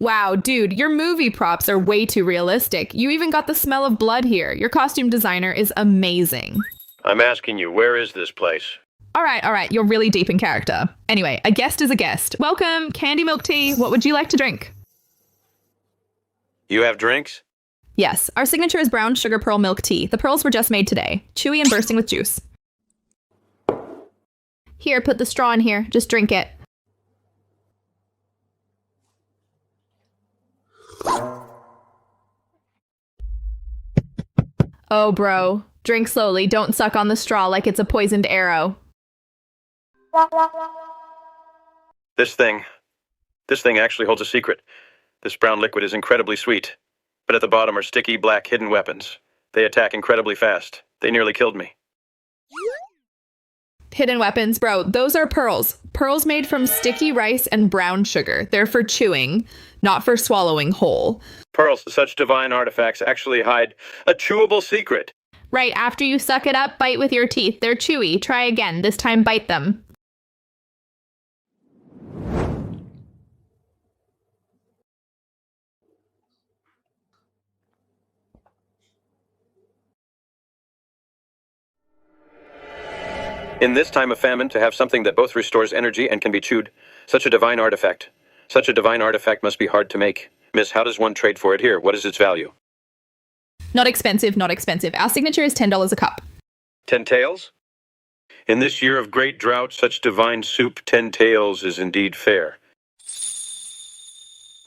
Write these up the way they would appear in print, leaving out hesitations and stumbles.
Wow, dude, your movie props are way too realistic. You even got the smell of blood here. Your costume designer is amazing. I'm asking you, where is this place? All right, you're really deep in character. Anyway, a guest is a guest. Welcome, candy milk tea. What would you like to drink? You have drinks? Yes, our signature is brown sugar pearl milk tea. The pearls were just made today. Chewy and bursting with juice. Here, put the straw in here. Just drink it. Oh, bro. Drink slowly. Don't suck on the straw like it's a poisoned arrow. This thing actually holds a secret. This brown liquid is incredibly sweet. But at the bottom are sticky, black, hidden weapons. They attack incredibly fast. They nearly killed me. Hidden weapons, bro. Those are pearls. Pearls made from sticky rice and brown sugar. They're for chewing, not for swallowing whole. Pearls, such divine artifacts, actually hide a chewable secret. Right after you suck it up, bite with your teeth. They're chewy. Try again. This time, bite them. In this time of famine, to have something that both restores energy and can be chewed, such a divine artifact. Such a divine artifact must be hard to make. Miss, how does one trade for it here? What is its value? Not expensive, not expensive. Our signature is $10 a cup. 10 taels? In this year of great drought, such divine soup, 10 taels is indeed fair.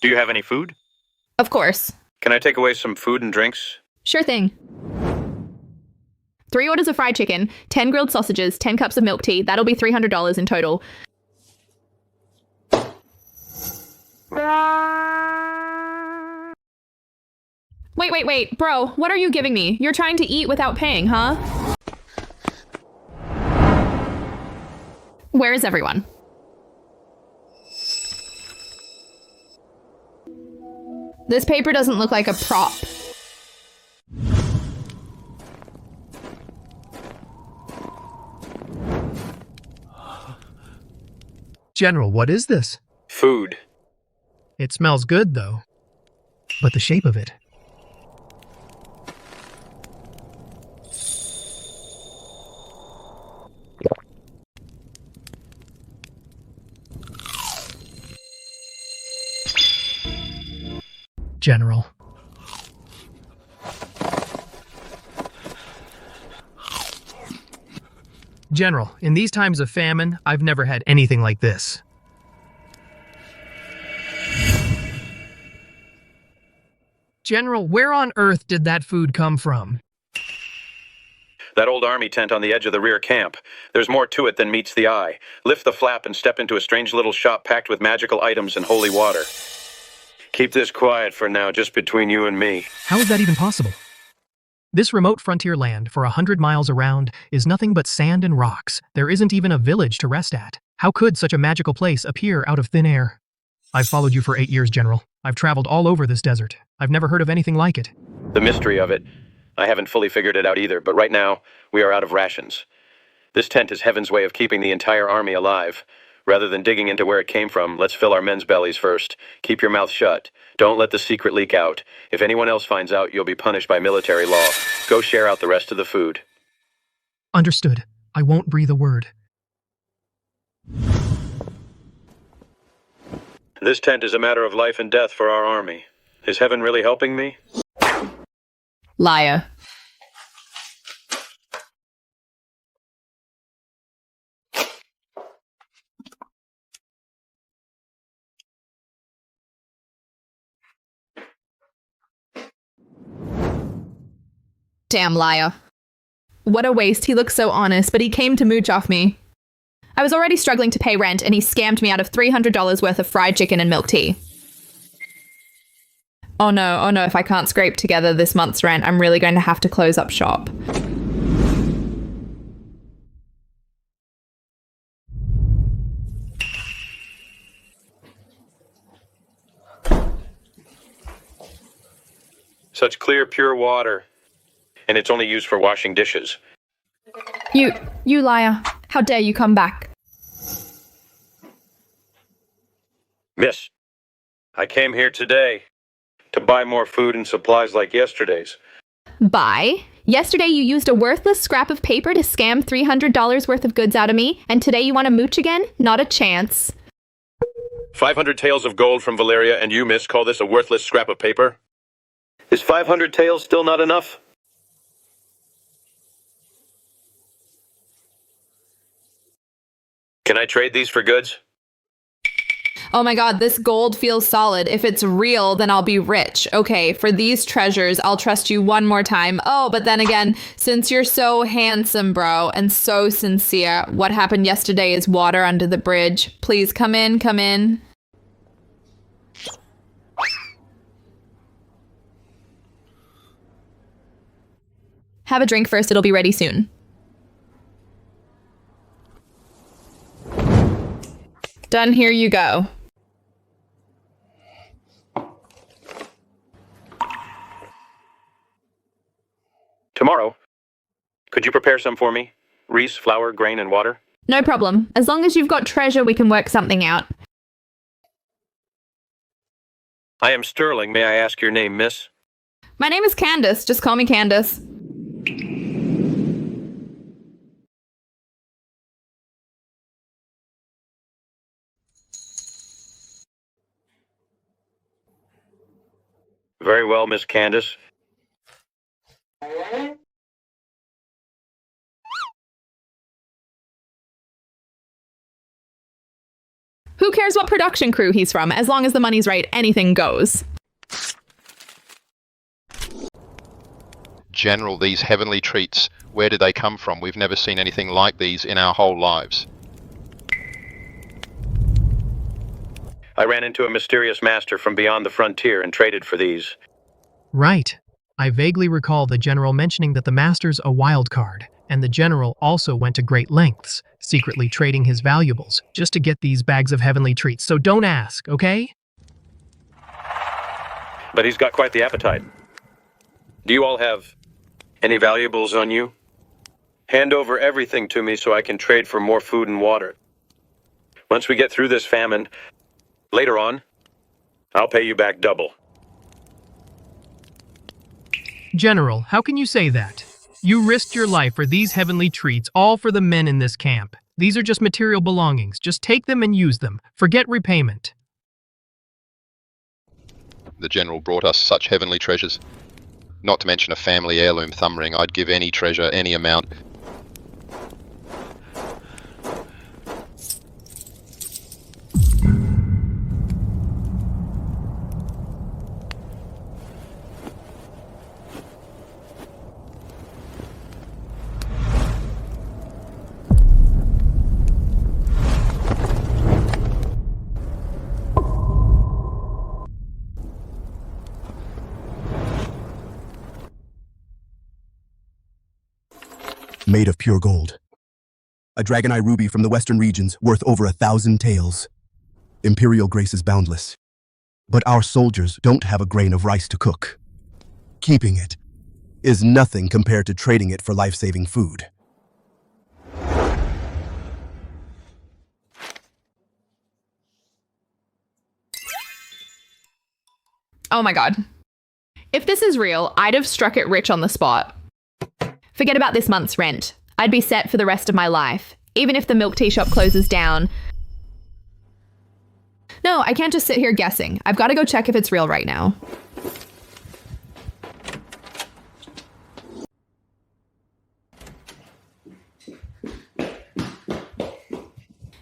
Do you have any food? Of course. Can I take away some food and drinks? Sure thing. 3 orders of fried chicken, 10 grilled sausages, 10 cups of milk tea. That'll be $300 in total. Wait. Bro, what are you giving me? You're trying to eat without paying, huh? Where is everyone? This paper doesn't look like a prop. General, what is this? Food. It smells good, though. But the shape of it. General. General, in these times of famine, I've never had anything like this. General, where on earth did that food come from? That old army tent on the edge of the rear camp. There's more to it than meets the eye. Lift the flap and step into a strange little shop packed with magical items and holy water. Keep this quiet for now, just between you and me. How is that even possible? This remote frontier land, for 100 miles around, is nothing but sand and rocks. There isn't even a village to rest at. How could such a magical place appear out of thin air? I've followed you for 8 years, General. I've traveled all over this desert. I've never heard of anything like it. The mystery of it. I haven't fully figured it out either, but right now, we are out of rations. This tent is heaven's way of keeping the entire army alive. Rather than digging into where it came from, let's fill our men's bellies first. Keep your mouth shut. Don't let the secret leak out. If anyone else finds out, you'll be punished by military law. Go share out the rest of the food. Understood. I won't breathe a word. This tent is a matter of life and death for our army. Is heaven really helping me? Liar. Damn liar. What a waste. He looks so honest, but he came to mooch off me. I was already struggling to pay rent, and he scammed me out of $300 worth of fried chicken and milk tea. Oh no, if I can't scrape together this month's rent, I'm really going to have to close up shop. Such clear, pure water. And it's only used for washing dishes. You liar. How dare you come back? Miss, I I came here today to buy more food and supplies like yesterday's. Buy? Yesterday you used a worthless scrap of paper to scam $300 worth of goods out of me, and today you want to mooch again? Not a chance. 500 taels of gold from Valeria, and you, miss, call this a worthless scrap of paper? Is 500 taels still not enough? Can I trade these for goods? Oh my god, this gold feels solid. If it's real, then I'll be rich. Okay, for these treasures, I'll trust you one more time. Oh, but then again, since you're so handsome, bro, and so sincere, what happened yesterday is water under the bridge. Please come in, come in. Have a drink first, it'll be ready soon. Done, here you go. Tomorrow, could you prepare some for me? Reese, flour, grain, and water? No problem. As long as you've got treasure, we can work something out. I am Sterling. May I ask your name, miss? My name is Candace. Just call me Candace. Very well, Miss Candace. Who cares what production crew he's from? As long as the money's right, anything goes. General, these heavenly treats, where did they come from? We've never seen anything like these in our whole lives. I ran into a mysterious master from beyond the frontier and traded for these. Right. I vaguely recall the general mentioning that the master's a wild card, and the general also went to great lengths, secretly trading his valuables, just to get these bags of heavenly treats. So don't ask, okay? But he's got quite the appetite. Do you all have any valuables on you? Hand over everything to me so I can trade for more food and water. Once we get through this famine, later on, I'll pay you back double. General, how can you say that? You risked your life for these heavenly treats, all for the men in this camp. These are just material belongings. Just take them and use them. Forget repayment. The general brought us such heavenly treasures. Not to mention a family heirloom thumb ring. I'd give any treasure, any amount. Made of pure gold. A dragonite ruby from the western regions worth over 1,000 taels. Imperial grace is boundless. But our soldiers don't have a grain of rice to cook. Keeping it is nothing compared to trading it for life-saving food. Oh my god. If this is real, I'd have struck it rich on the spot. Forget about this month's rent. I'd be set for the rest of my life, even if the milk tea shop closes down. No, I can't just sit here guessing. I've got to go check if it's real right now.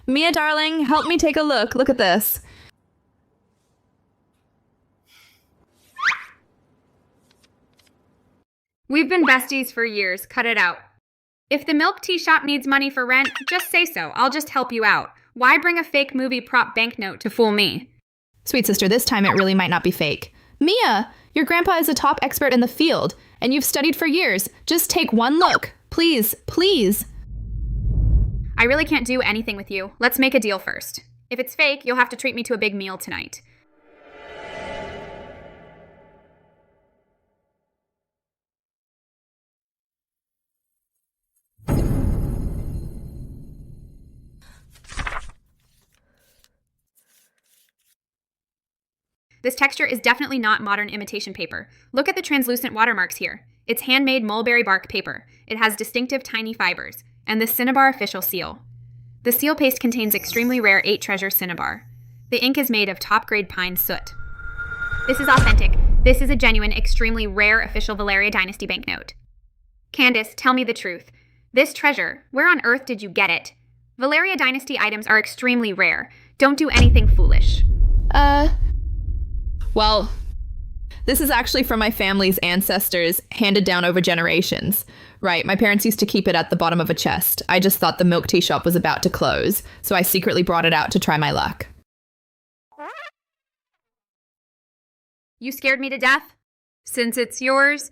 Mia, darling, help me take a look. Look at this. We've been besties for years. Cut it out. If the milk tea shop needs money for rent, just say so. I'll just help you out. Why bring a fake movie prop banknote to fool me? Sweet sister, this time it really might not be fake. Mia, your grandpa is a top expert in the field, and you've studied for years. Just take one look. Please, please. I really can't do anything with you. Let's make a deal first. If it's fake, you'll have to treat me to a big meal tonight. This texture is definitely not modern imitation paper. Look at the translucent watermarks here. It's handmade mulberry bark paper. It has distinctive tiny fibers. And the Cinnabar official seal. The seal paste contains extremely rare 8 treasure cinnabar. The ink is made of top-grade pine soot. This is authentic. This is a genuine, extremely rare official Valeria Dynasty banknote. Candace, tell me the truth. This treasure, where on earth did you get it? Valeria Dynasty items are extremely rare. Don't do anything foolish. Well, this is actually from my family's ancestors, handed down over generations. Right, my parents used to keep it at the bottom of a chest. I just thought the milk tea shop was about to close, so I secretly brought it out to try my luck. You scared me to death? Since it's yours,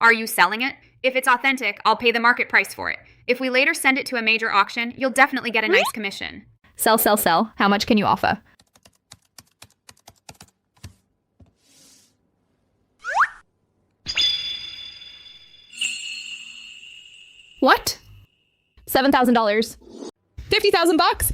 are you selling it? If it's authentic, I'll pay the market price for it. If we later send it to a major auction, you'll definitely get a nice commission. Sell, sell, sell. How much can you offer? What? $7,000. $50,000?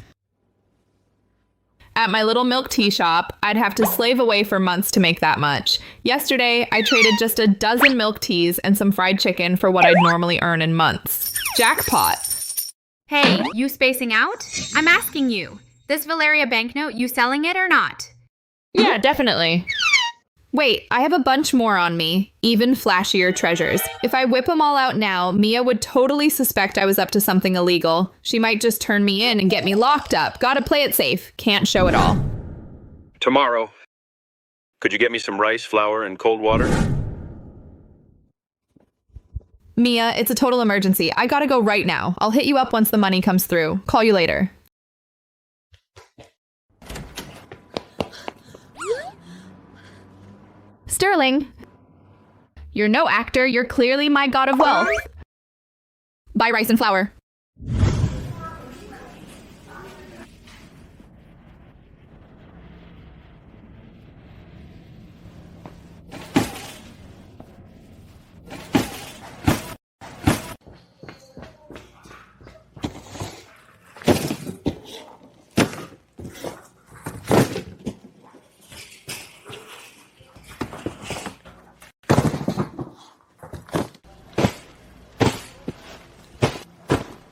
At my little milk tea shop, I'd have to slave away for months to make that much. Yesterday, I traded just a dozen milk teas and some fried chicken for what I'd normally earn in months. Jackpot. Hey, you spacing out? I'm asking you. This Valeria banknote, you selling it or not? Yeah, definitely. Wait, I have a bunch more on me. Even flashier treasures. If I whip them all out now, Mia would totally suspect I was up to something illegal. She might just turn me in and get me locked up. Gotta play it safe. Can't show it all. Tomorrow. Could you get me some rice, flour, and cold water? Mia, it's a total emergency. I gotta go right now. I'll hit you up once the money comes through. Call you later. Sterling, you're no actor. You're clearly my god of wealth. Buy rice and flour.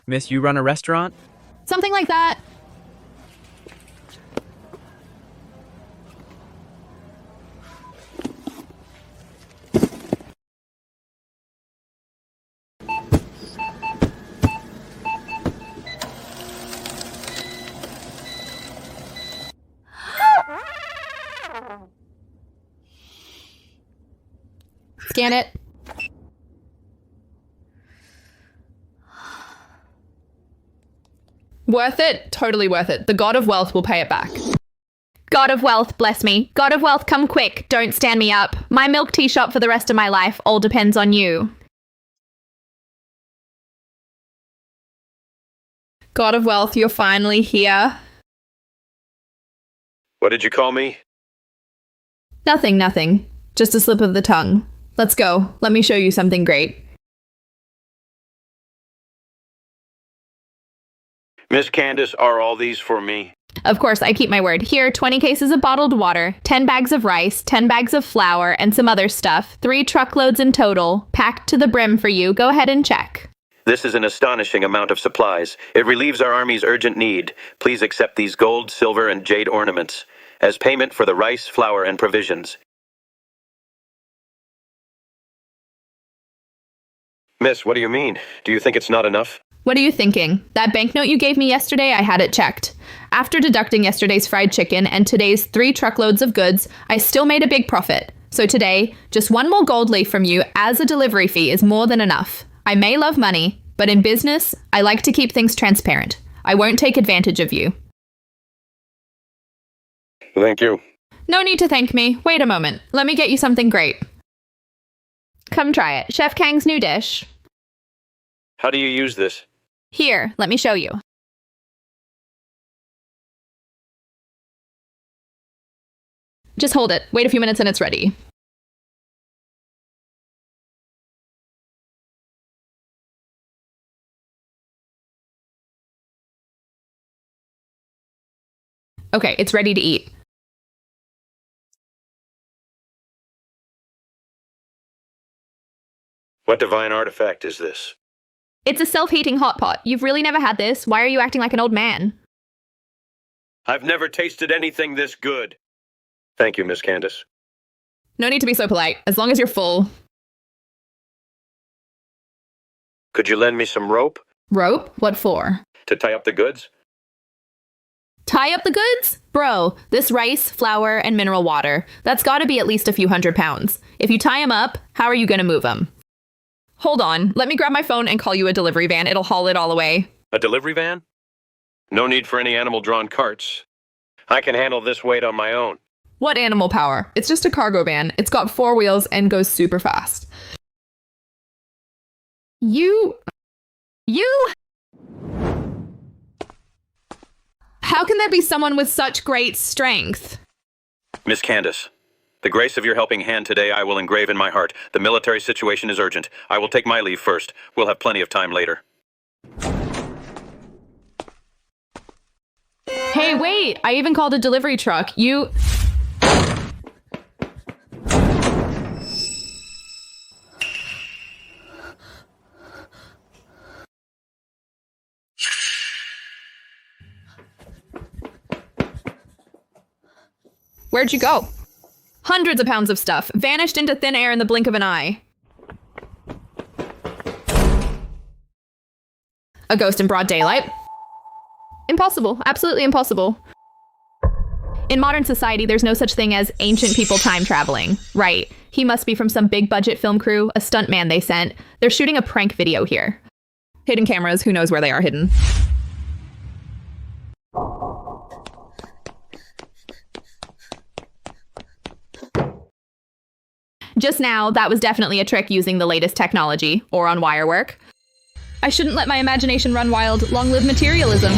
Miss, you run a restaurant? Something like that. Scan it. Worth it? Totally worth it. The god of wealth will pay it back. God of wealth, bless me. God of wealth, come quick. Don't stand me up. My milk tea shop for the rest of my life all depends on you. God of wealth, you're finally here. What did you call me? Nothing, nothing. Just a slip of the tongue. Let's go. Let me show you something great. Miss Candace, are all these for me? Of course, I keep my word. Here, 20 cases of bottled water, 10 bags of rice, 10 bags of flour, and some other stuff. 3 truckloads in total, packed to the brim for you. Go ahead and check. This is an astonishing amount of supplies. It relieves our army's urgent need. Please accept these gold, silver, and jade ornaments as payment for the rice, flour, and provisions. Miss, what do you mean? Do you think it's not enough? What are you thinking? That banknote you gave me yesterday, I had it checked. After deducting yesterday's fried chicken and today's 3 truckloads of goods, I still made a big profit. So today, just 1 more gold leaf from you as a delivery fee is more than enough. I may love money, but in business, I like to keep things transparent. I won't take advantage of you. Thank you. No need to thank me. Wait a moment. Let me get you something great. Come try it. Chef Kang's new dish. How do you use this? Here, let me show you. Just hold it. Wait a few minutes and it's ready. Okay, it's ready to eat. What divine artifact is this? It's a self-heating hot pot. You've really never had this. Why are you acting like an old man? I've never tasted anything this good. Thank you, Miss Candace. No need to be so polite, as long as you're full. Could you lend me some rope Rope? What for? to tie up the goods? Tie up the goods? Bro, this rice, flour, and mineral water, that's gotta be at least a few 100 pounds. If you tie them up, how are you gonna move them? Hold on, let me grab my phone and call you a delivery van. It'll haul it all away. A delivery van? No need for any animal-drawn carts. I can handle this weight on my own. What animal power? It's just a cargo van. It's got 4 wheels and goes super fast. You... How can there be someone with such great strength? Miss Candace, the grace of your helping hand today I will engrave in my heart. The military situation is urgent. I will take my leave first. We'll have plenty of time later. Hey, wait! I even called a delivery truck. You... Where'd you go? Hundreds of pounds of stuff, vanished into thin air in the blink of an eye. A ghost in broad daylight? Impossible. Absolutely impossible. In modern society, there's no such thing as ancient people time traveling. Right. He must be from some big budget film crew, a stuntman they sent. They're shooting a prank video here. Hidden cameras, who knows where they are hidden. Just now, that was definitely a trick using the latest technology, or on wire work. I shouldn't let my imagination run wild. Long live materialism.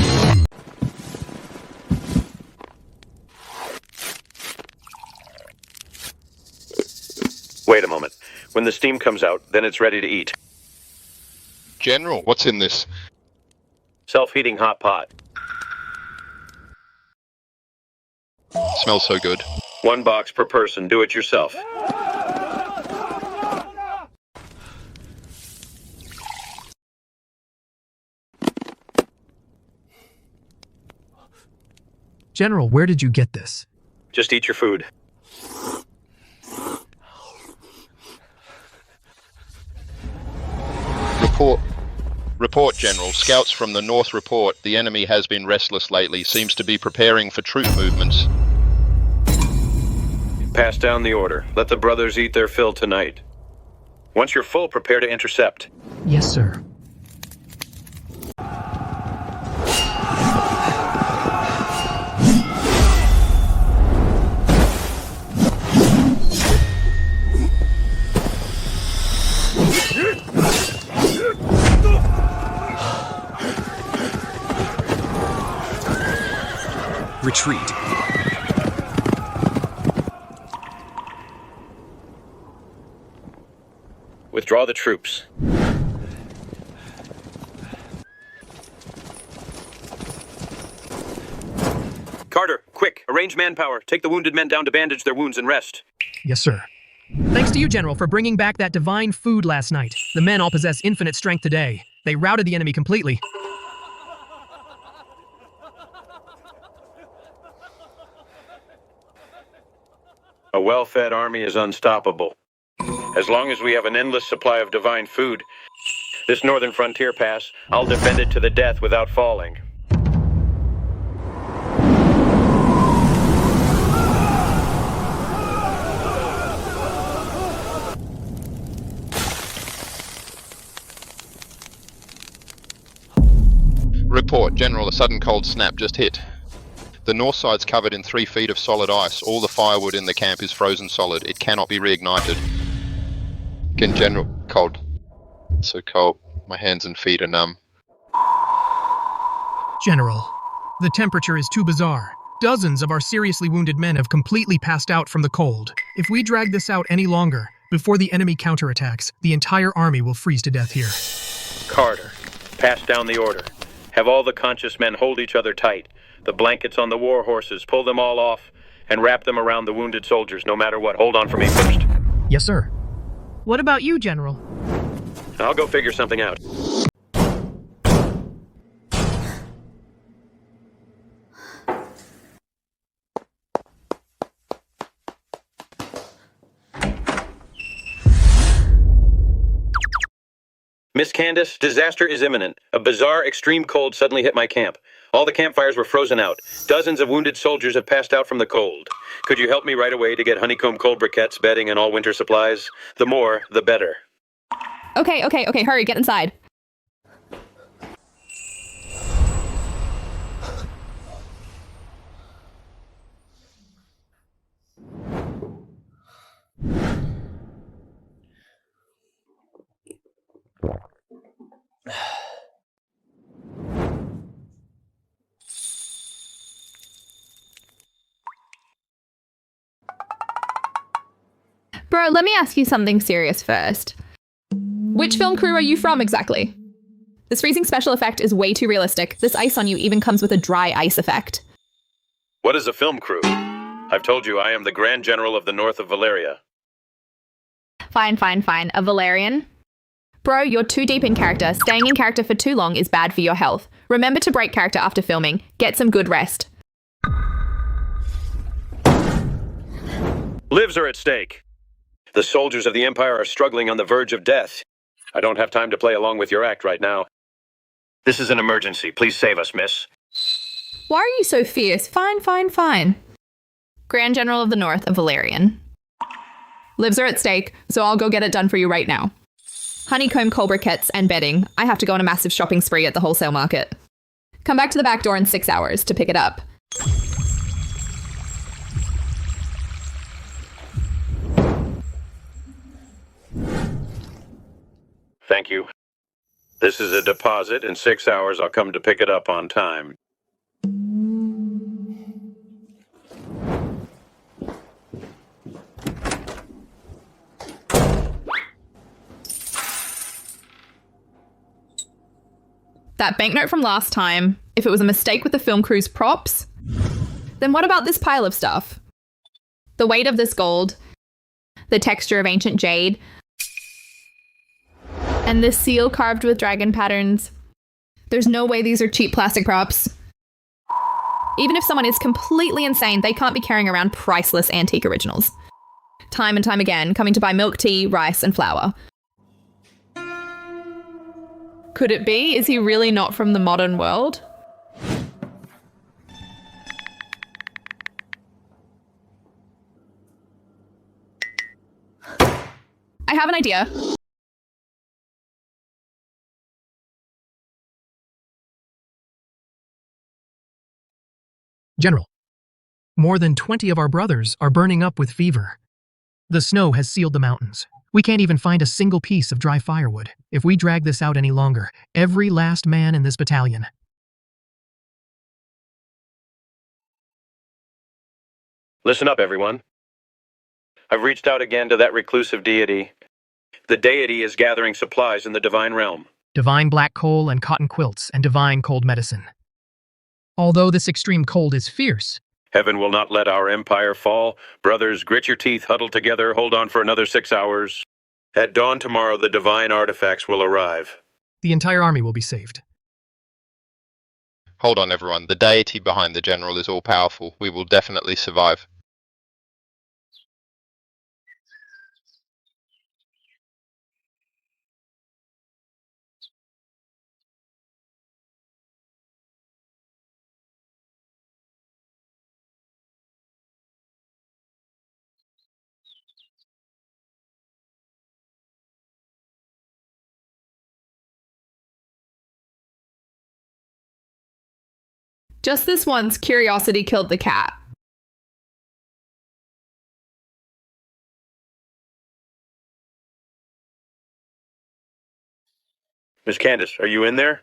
Wait a moment. When the steam comes out, then it's ready to eat. General, what's in this? Self-heating hot pot. Smells so good. 1 box per person. Do it yourself. General, where did you get this? Just eat your food. Report, General. Scouts from the North report the enemy has been restless lately, seems to be preparing for troop movements. Pass down the order. Let the brothers eat their fill tonight. Once you're full, prepare to intercept. Yes, sir. Retreat. Withdraw the troops. Carter, quick, arrange manpower. Take the wounded men down to bandage their wounds and rest. Yes, sir. Thanks to you, General, for bringing back that divine food last night. The men all possess infinite strength today. They routed the enemy completely. A well-fed army is unstoppable. As long as we have an endless supply of divine food, this northern frontier pass, I'll defend it to the death without falling. Report, General, a sudden cold snap just hit. The north side's covered in 3 feet of solid ice. All the firewood in the camp is frozen solid. It cannot be reignited. Again, General, cold. It's so cold. My hands and feet are numb. General, the temperature is too bizarre. Dozens of our seriously wounded men have completely passed out from the cold. If we drag this out any longer, before the enemy counterattacks, the entire army will freeze to death here. Carter, pass down the order. Have all the conscious men hold each other tight. The blankets on the war horses, pull them all off, and wrap them around the wounded soldiers, no matter what. Hold on for me first. Yes, sir. What about you, General? I'll go figure something out. Miss Candace, disaster is imminent. A bizarre, extreme cold suddenly hit my camp. All the campfires were frozen out. Dozens of wounded soldiers have passed out from the cold. Could you help me right away to get honeycomb cold briquettes, bedding, and all winter supplies? The more, the better. Okay, hurry, get inside. Bro, let me ask you something serious first. Which film crew are you from exactly? This freezing special effect is way too realistic. This ice on you even comes with a dry ice effect. What is a film crew? I've told you I am the Grand General of the North of Valeria. Fine. A Valerian? Bro, you're too deep in character. Staying in character for too long is bad for your health. Remember to break character after filming. Get some good rest. Lives are at stake. The soldiers of the Empire are struggling on the verge of death. I don't have time to play along with your act right now. This is an emergency. Please save us, miss. Why are you so fierce? Fine. Grand General of the North, a Valerian. Lives are at stake, so I'll go get it done for you right now. Honeycomb cold briquettes and bedding. I have to go on a massive shopping spree at the wholesale market. Come back to the back door in 6 hours to pick it up. Thank you. This is a deposit. In 6 hours, I'll come to pick it up on time. That banknote from last time, if it was a mistake with the film crew's props, then what about this pile of stuff? The weight of this gold, the texture of ancient jade, and this seal carved with dragon patterns. There's no way these are cheap plastic props. Even if someone is completely insane, they can't be carrying around priceless antique originals. Time and time again, coming to buy milk tea, rice, and flour. Could it be? Is he really not from the modern world? I have an idea. General, more than 20 of our brothers are burning up with fever. The snow has sealed the mountains. We can't even find a single piece of dry firewood. If we drag this out any longer, every last man in this battalion. Listen up, everyone. I've reached out again to that reclusive deity. The deity is gathering supplies in the divine realm. Divine black coal and cotton quilts and divine cold medicine. Although this extreme cold is fierce, Heaven will not let our empire fall. Brothers, grit your teeth, huddle together, hold on for another 6 hours. At dawn tomorrow, the divine artifacts will arrive. the entire army will be saved. Hold on, everyone. The deity behind the general is all-powerful. We will definitely survive. Just this once, curiosity killed the cat. Miss Candace, are you in there?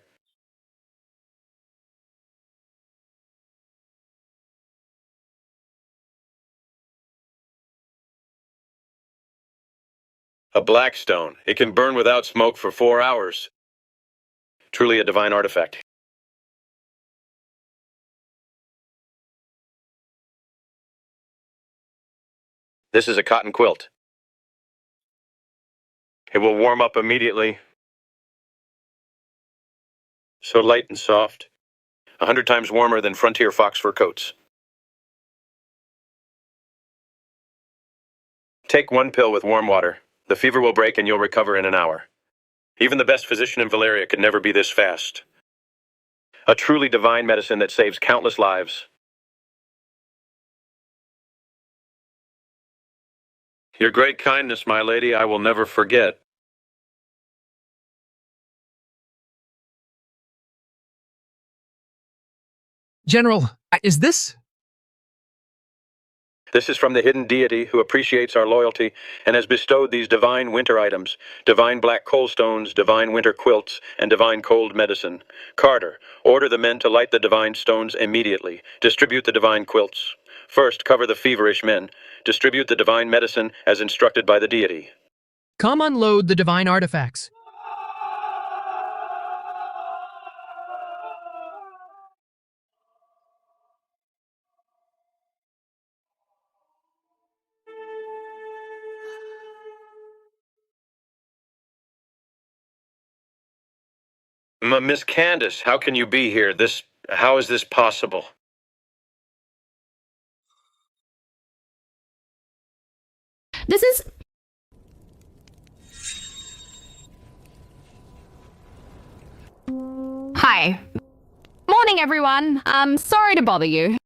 A black stone. It can burn without smoke for 4 hours. Truly a divine artifact. This is a cotton quilt. It will warm up immediately. So light and soft. 100 times warmer than frontier fox fur coats. Take 1 pill with warm water. The fever will break and you'll recover in an hour. Even the best physician in Valeria could never be this fast. A truly divine medicine that saves countless lives. Your great kindness, my lady, I will never forget. General, is this? This is from the hidden deity who appreciates our loyalty and has bestowed these divine winter items, divine black coal stones, divine winter quilts, and divine cold medicine. Carter, order the men to light the divine stones immediately. Distribute the divine quilts. First, cover the feverish men. Distribute the divine medicine as instructed by the deity. Come unload the divine artifacts. Miss Candace, how can you be here? How is this possible? This is... Hi. Morning, everyone. Sorry to bother you.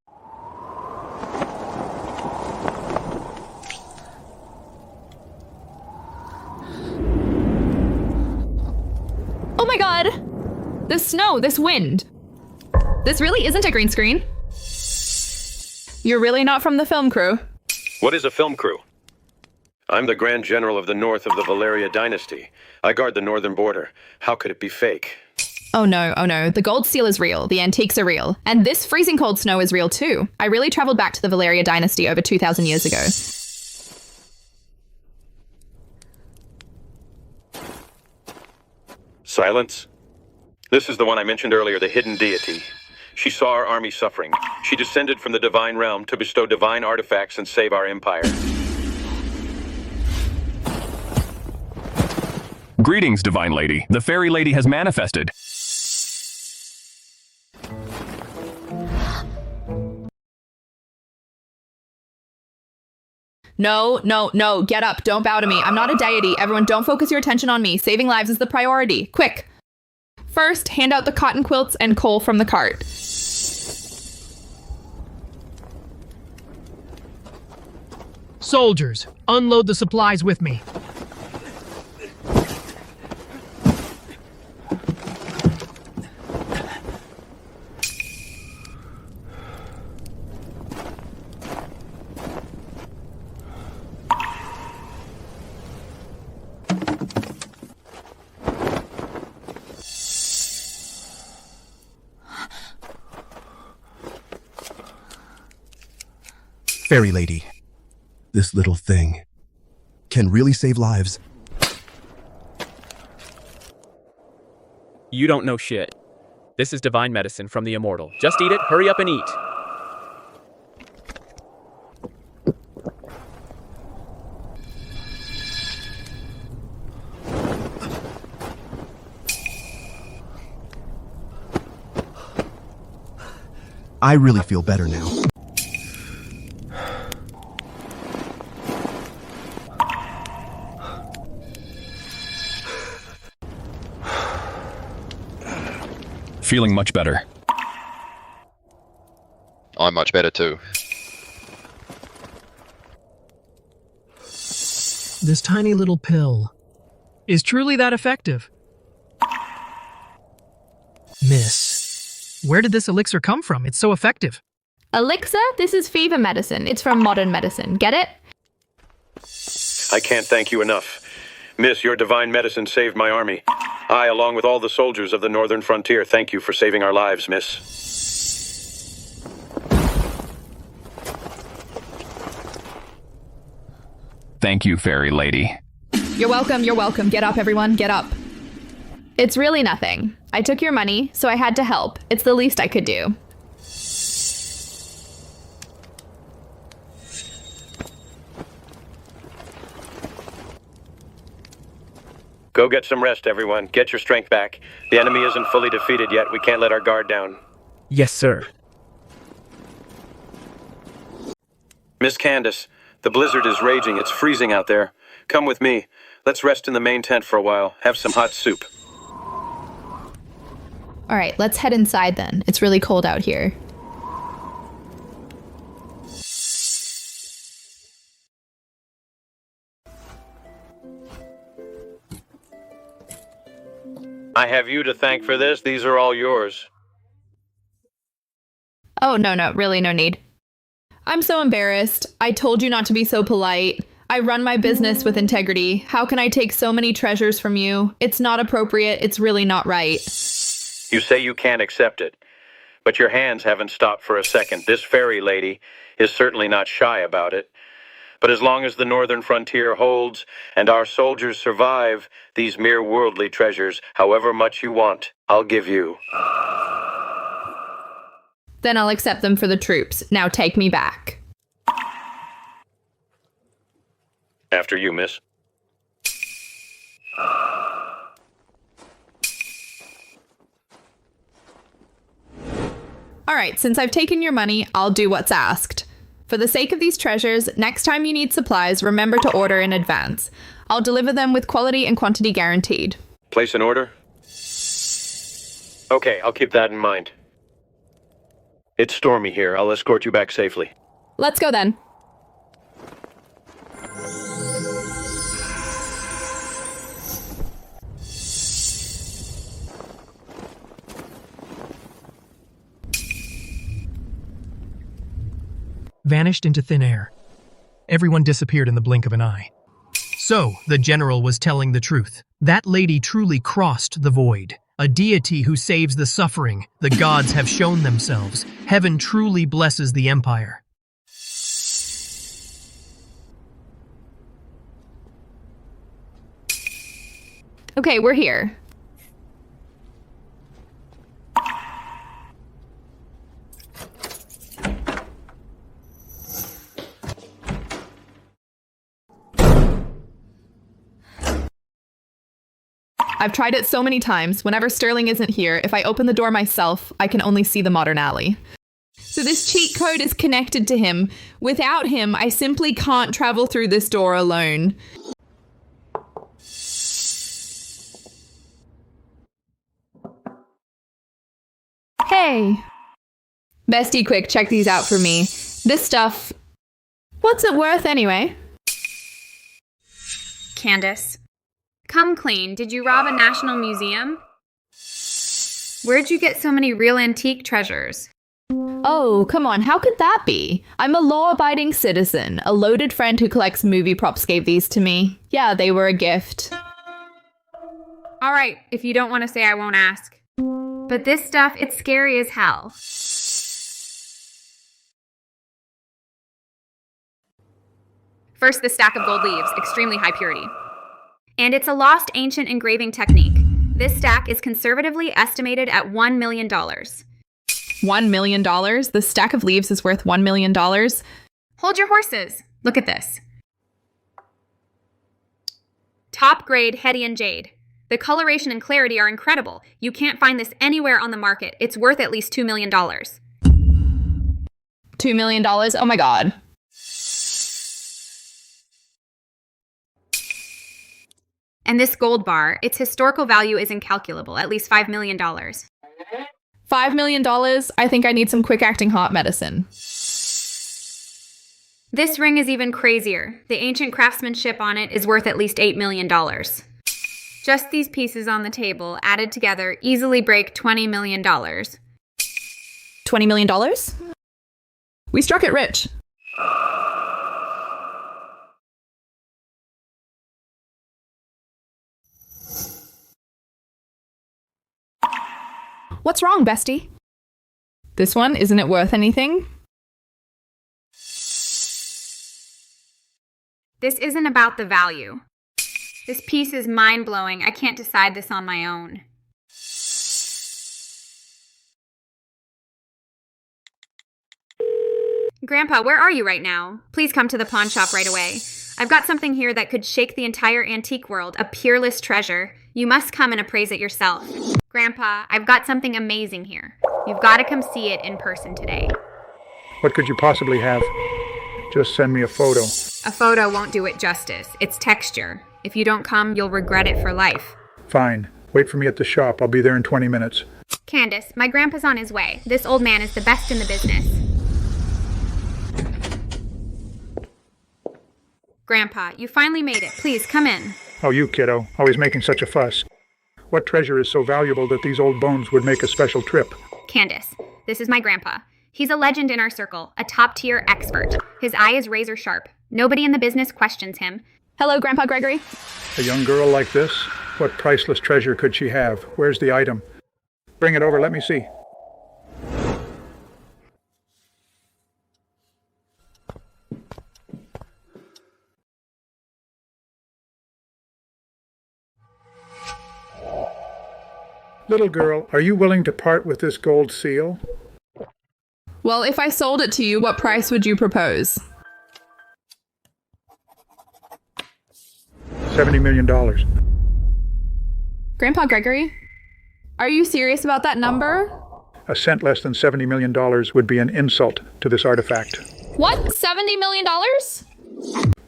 Oh my god! This snow, this wind. This really isn't a green screen. You're really not from the film crew? What is a film crew? I'm the Grand General of the North of the Valeria dynasty. I guard the northern border. How could it be fake? Oh no, oh no. The gold seal is real. The antiques are real. And this freezing cold snow is real too. I really traveled back to the Valeria dynasty over 2,000 years ago. Silence. This is the one I mentioned earlier, the hidden deity. She saw our army suffering. She descended from the divine realm to bestow divine artifacts and save our empire. Greetings, Divine Lady. The Fairy Lady has manifested. No, no, no. Get up. Don't bow to me. I'm not a deity. Everyone, don't focus your attention on me. Saving lives is the priority. Quick. First, hand out the cotton quilts and coal from the cart. Soldiers, unload the supplies with me. Fairy Lady, this little thing can really save lives. You don't know shit. This is divine medicine from the immortal. Just eat it, hurry up and eat. I really feel better now. Feeling much better. I'm much better too. This tiny little pill is truly that effective. Miss, where did this elixir come from? It's so effective. Elixir? This is fever medicine. It's from modern medicine. Get it? I can't thank you enough. Miss, your divine medicine saved my army. I, along with all the soldiers of the northern frontier, thank you for saving our lives, miss. Thank you, Fairy Lady. You're welcome. You're welcome. Get up, everyone. Get up. It's really nothing. I took your money, so I had to help. It's the least I could do. Go get some rest, everyone. Get your strength back. The enemy isn't fully defeated yet. We can't let our guard down. Yes, sir. Miss Candace, the blizzard is raging. It's freezing out there. Come with me. Let's rest in the main tent for a while. Have some hot soup. All right, let's head inside then. It's really cold out here. I have you to thank for this. These are all yours. Oh, no, really no need. I'm so embarrassed. I told you not to be so polite. I run my business with integrity. How can I take so many treasures from you? It's not appropriate. It's really not right. You say you can't accept it, but your hands haven't stopped for a second. This fairy lady is certainly not shy about it. But as long as the northern frontier holds and our soldiers survive, these mere worldly treasures, however much you want, I'll give you. Then I'll accept them for the troops. Now take me back. After you, miss. All right, since I've taken your money, I'll do what's asked. For the sake of these treasures, next time you need supplies, remember to order in advance. I'll deliver them with quality and quantity guaranteed. Place an order? Okay, I'll keep that in mind. It's stormy here. I'll escort you back safely. Let's go then. Vanished into thin air. Everyone disappeared in the blink of an eye. So, the general was telling the truth. That lady truly crossed the void. A deity who saves the suffering. The gods have shown themselves. Heaven truly blesses the empire. Okay, we're here. I've tried it so many times. Whenever Sterling isn't here, if I open the door myself, I can only see the modern alley. So this cheat code is connected to him. Without him, I simply can't travel through this door alone. Hey! Bestie, quick, check these out for me. This stuff... What's it worth anyway? Candace. Come clean. Did you rob a national museum? Where'd you get so many real antique treasures? Oh, come on, how could that be? I'm a law-abiding citizen. A loaded friend who collects movie props gave these to me. Yeah, they were a gift. All right, if you don't want to say, I won't ask. But this stuff, it's scary as hell. First, the stack of gold leaves, extremely high purity. And it's a lost ancient engraving technique. This stack is conservatively estimated at $1 million. $1 million? The stack of leaves is worth $1 million? Hold your horses. Look at this. Top grade Hedian jade. The coloration and clarity are incredible. You can't find this anywhere on the market. It's worth at least $2 million. $2 million? Oh my god. And this gold bar, its historical value is incalculable, at least $5 million. $5 million? I think I need some quick-acting hot medicine. This ring is even crazier. The ancient craftsmanship on it is worth at least $8 million. Just these pieces on the table, added together, easily break $20 million. $20 million? We struck it rich. What's wrong, bestie? This one, isn't it worth anything? This isn't about the value. This piece is mind-blowing. I can't decide this on my own. Grandpa, where are you right now? Please come to the pawn shop right away. I've got something here that could shake the entire antique world, a peerless treasure. You must come and appraise it yourself. Grandpa, I've got something amazing here. You've got to come see it in person today. What could you possibly have? Just send me a photo. A photo won't do it justice. It's texture. If you don't come, you'll regret it for life. Fine. Wait for me at the shop. I'll be there in 20 minutes. Candace, my grandpa's on his way. This old man is the best in the business. Grandpa, you finally made it. Please, come in. Oh, you kiddo. Always making such a fuss. What treasure is so valuable that these old bones would make a special trip? Candace, this is my grandpa. He's a legend in our circle, a top-tier expert. His eye is razor sharp. Nobody in the business questions him. Hello, Grandpa Gregory. A young girl like this? What priceless treasure could she have? Where's the item? Bring it over, let me see. Little girl, are you willing to part with this gold seal? Well, if I sold it to you, what price would you propose? $70 million. Grandpa Gregory, are you serious about that number? A cent less than $70 million would be an insult to this artifact. What? $70 million?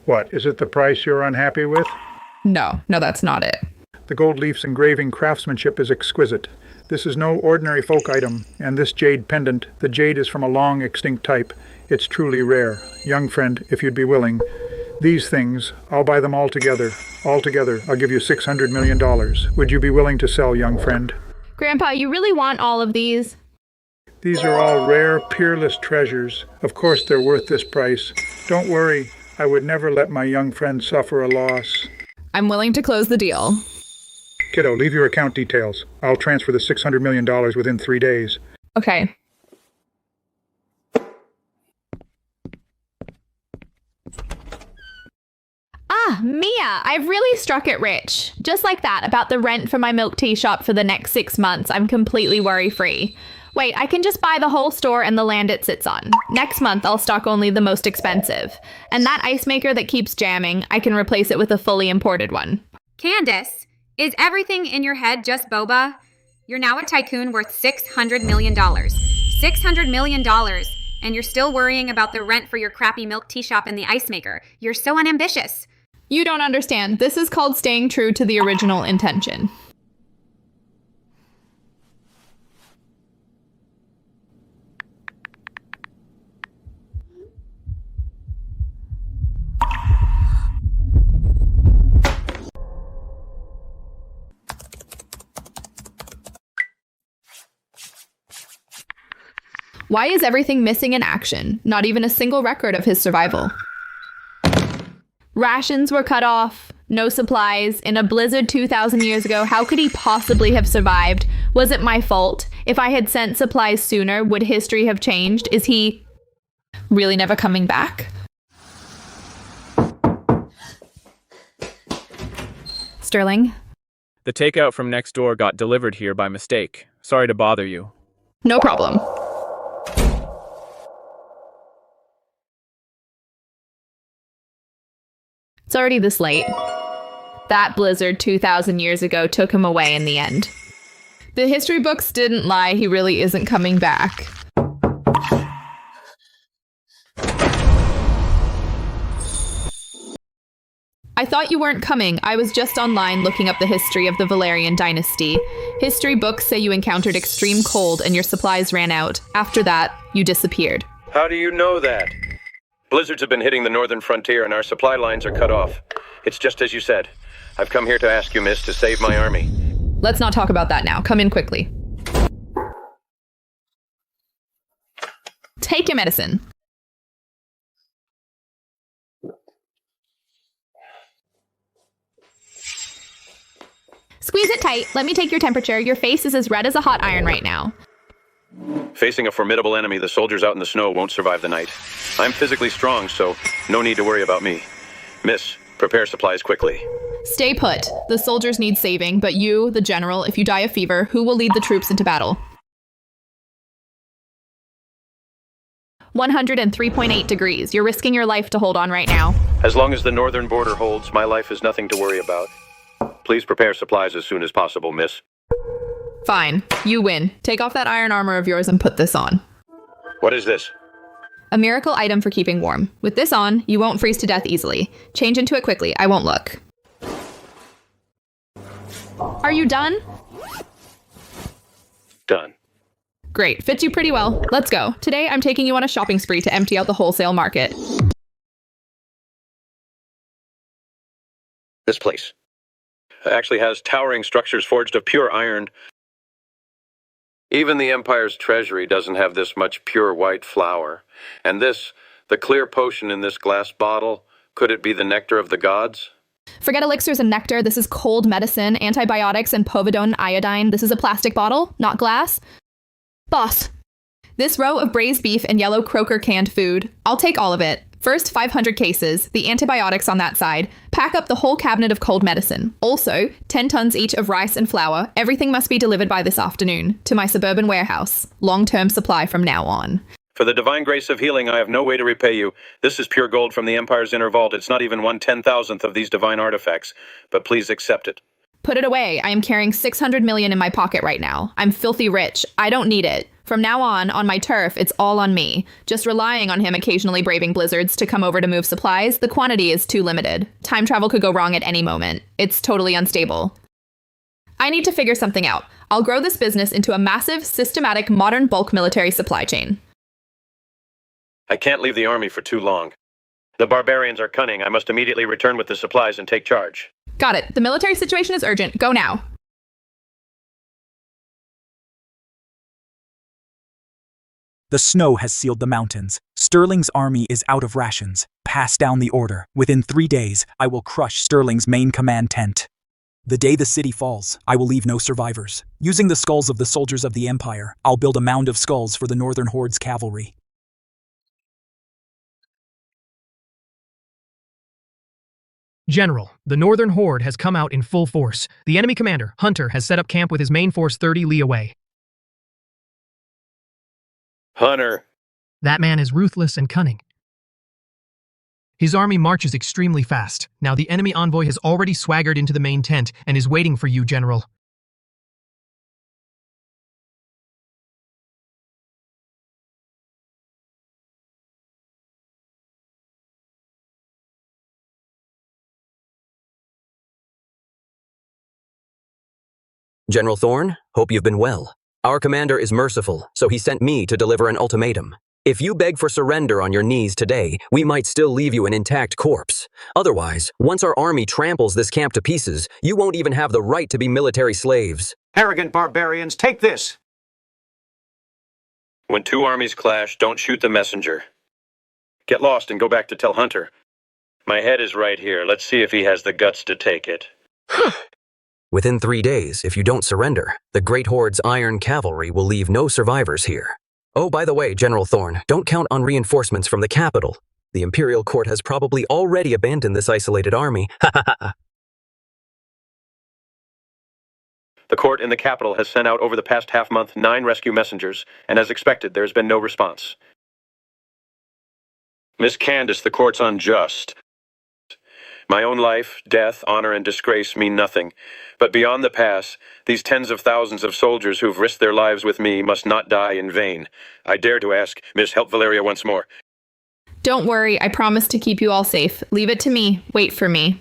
What, is it the price you're unhappy with? No, that's not it. The gold leaf's engraving craftsmanship is exquisite. This is no ordinary folk item, and this jade pendant, the jade is from a long extinct type. It's truly rare. Young friend, if you'd be willing, these things, I'll buy them all together. All together, I'll give you $600 million. Would you be willing to sell, young friend? Grandpa, you really want all of these? These are all rare, peerless treasures. Of course they're worth this price. Don't worry, I would never let my young friend suffer a loss. I'm willing to close the deal. Kiddo, leave your account details. I'll transfer the $600 million within 3 days. Okay. Ah, Mia, I've really struck it rich. Just like that, about the rent for my milk tea shop for the next 6 months, I'm completely worry-free. Wait, I can just buy the whole store and the land it sits on. Next month, I'll stock only the most expensive. And that ice maker that keeps jamming, I can replace it with a fully imported one. Candace, is everything in your head just boba? You're now a tycoon worth $600 million. $600 million, and you're still worrying about the rent for your crappy milk tea shop and the ice maker. You're so unambitious. You don't understand. This is called staying true to the original intention. Why is everything missing in action? Not even a single record of his survival. Rations were cut off, no supplies, in a blizzard 2,000 years ago. How could he possibly have survived? Was it my fault? If I had sent supplies sooner, would history have changed? Is he really never coming back? Sterling? The takeout from next door got delivered here by mistake. Sorry to bother you. No problem. It's already this late. That blizzard 2,000 years ago took him away in the end. The history books didn't lie, he really isn't coming back. I thought you weren't coming. I was just online looking up the history of the Valerian dynasty. History books say you encountered extreme cold and your supplies ran out. After that, you disappeared. How do you know that? Blizzards have been hitting the northern frontier and our supply lines are cut off. It's just as you said. I've come here to ask you, miss, to save my army. Let's not talk about that now. Come in quickly. Take your medicine. Squeeze it tight. Let me take your temperature. Your face is as red as a hot iron right now. Facing a formidable enemy, the soldiers out in the snow won't survive the night. I'm physically strong, so no need to worry about me. Miss, prepare supplies quickly. Stay put. The soldiers need saving, but you, the general, if you die of fever, who will lead the troops into battle? 103.8 degrees. You're risking your life to hold on right now. As long as the northern border holds, my life is nothing to worry about. Please prepare supplies as soon as possible, miss. Fine. You win. Take off that iron armor of yours and put this on. What is this? A miracle item for keeping warm. With this on, you won't freeze to death easily. Change into it quickly. I won't look. Are you done? Done. Great. Fits you pretty well. Let's go. Today, I'm taking you on a shopping spree to empty out the wholesale market. This place actually has towering structures forged of pure iron. Even the Empire's treasury doesn't have this much pure white flour. And this, the clear potion in this glass bottle, could it be the nectar of the gods? Forget elixirs and nectar. This is cold medicine, antibiotics, and povidone and iodine. This is a plastic bottle, not glass. Boss, this row of braised beef and yellow croaker canned food, I'll take all of it. First 500 cases, the antibiotics on that side. Pack up the whole cabinet of cold medicine. Also, 10 tons each of rice and flour. Everything must be delivered by this afternoon to my suburban warehouse. Long-term supply from now on. For the divine grace of healing, I have no way to repay you. This is pure gold from the Empire's inner vault. It's not even 1/10,000th of these divine artifacts, but please accept it. Put it away. I am carrying 600 million in my pocket right now. I'm filthy rich. I don't need it. From now on my turf, it's all on me. Just relying on him occasionally braving blizzards to come over to move supplies, the quantity is too limited. Time travel could go wrong at any moment. It's totally unstable. I need to figure something out. I'll grow this business into a massive, systematic, modern bulk military supply chain. I can't leave the army for too long. The barbarians are cunning. I must immediately return with the supplies and take charge. Got it. The military situation is urgent. Go now. The snow has sealed the mountains. Sterling's army is out of rations. Pass down the order. Within 3 days, I will crush Sterling's main command tent. The day the city falls, I will leave no survivors. Using the skulls of the soldiers of the Empire, I'll build a mound of skulls for the Northern Horde's cavalry. General, the Northern Horde has come out in full force. The enemy commander, Hunter, has set up camp with his main force 30 li away. Hunter. That man is ruthless and cunning. His army marches extremely fast. Now the enemy envoy has already swaggered into the main tent and is waiting for you, General. General Thorne, hope you've been well. Our commander is merciful, so he sent me to deliver an ultimatum. If you beg for surrender on your knees today, we might still leave you an intact corpse. Otherwise, once our army tramples this camp to pieces, you won't even have the right to be military slaves. Arrogant barbarians, take this! When two armies clash, don't shoot the messenger. Get lost and go back to tell Hunter. My head is right here. Let's see if he has the guts to take it. Within 3 days, if you don't surrender, the Great Horde's iron cavalry will leave no survivors here. Oh, by the way, General Thorne, don't count on reinforcements from the capital. The Imperial Court has probably already abandoned this isolated army. The court in the capital has sent out over the past half-month 9 rescue messengers, and as expected, there has been no response. Miss Candace, the court's unjust. My own life, death, honor, and disgrace mean nothing. But beyond the pass, these tens of thousands of soldiers who've risked their lives with me must not die in vain. I dare to ask, Miss, help Valeria once more. Don't worry, I promise to keep you all safe. Leave it to me. Wait for me.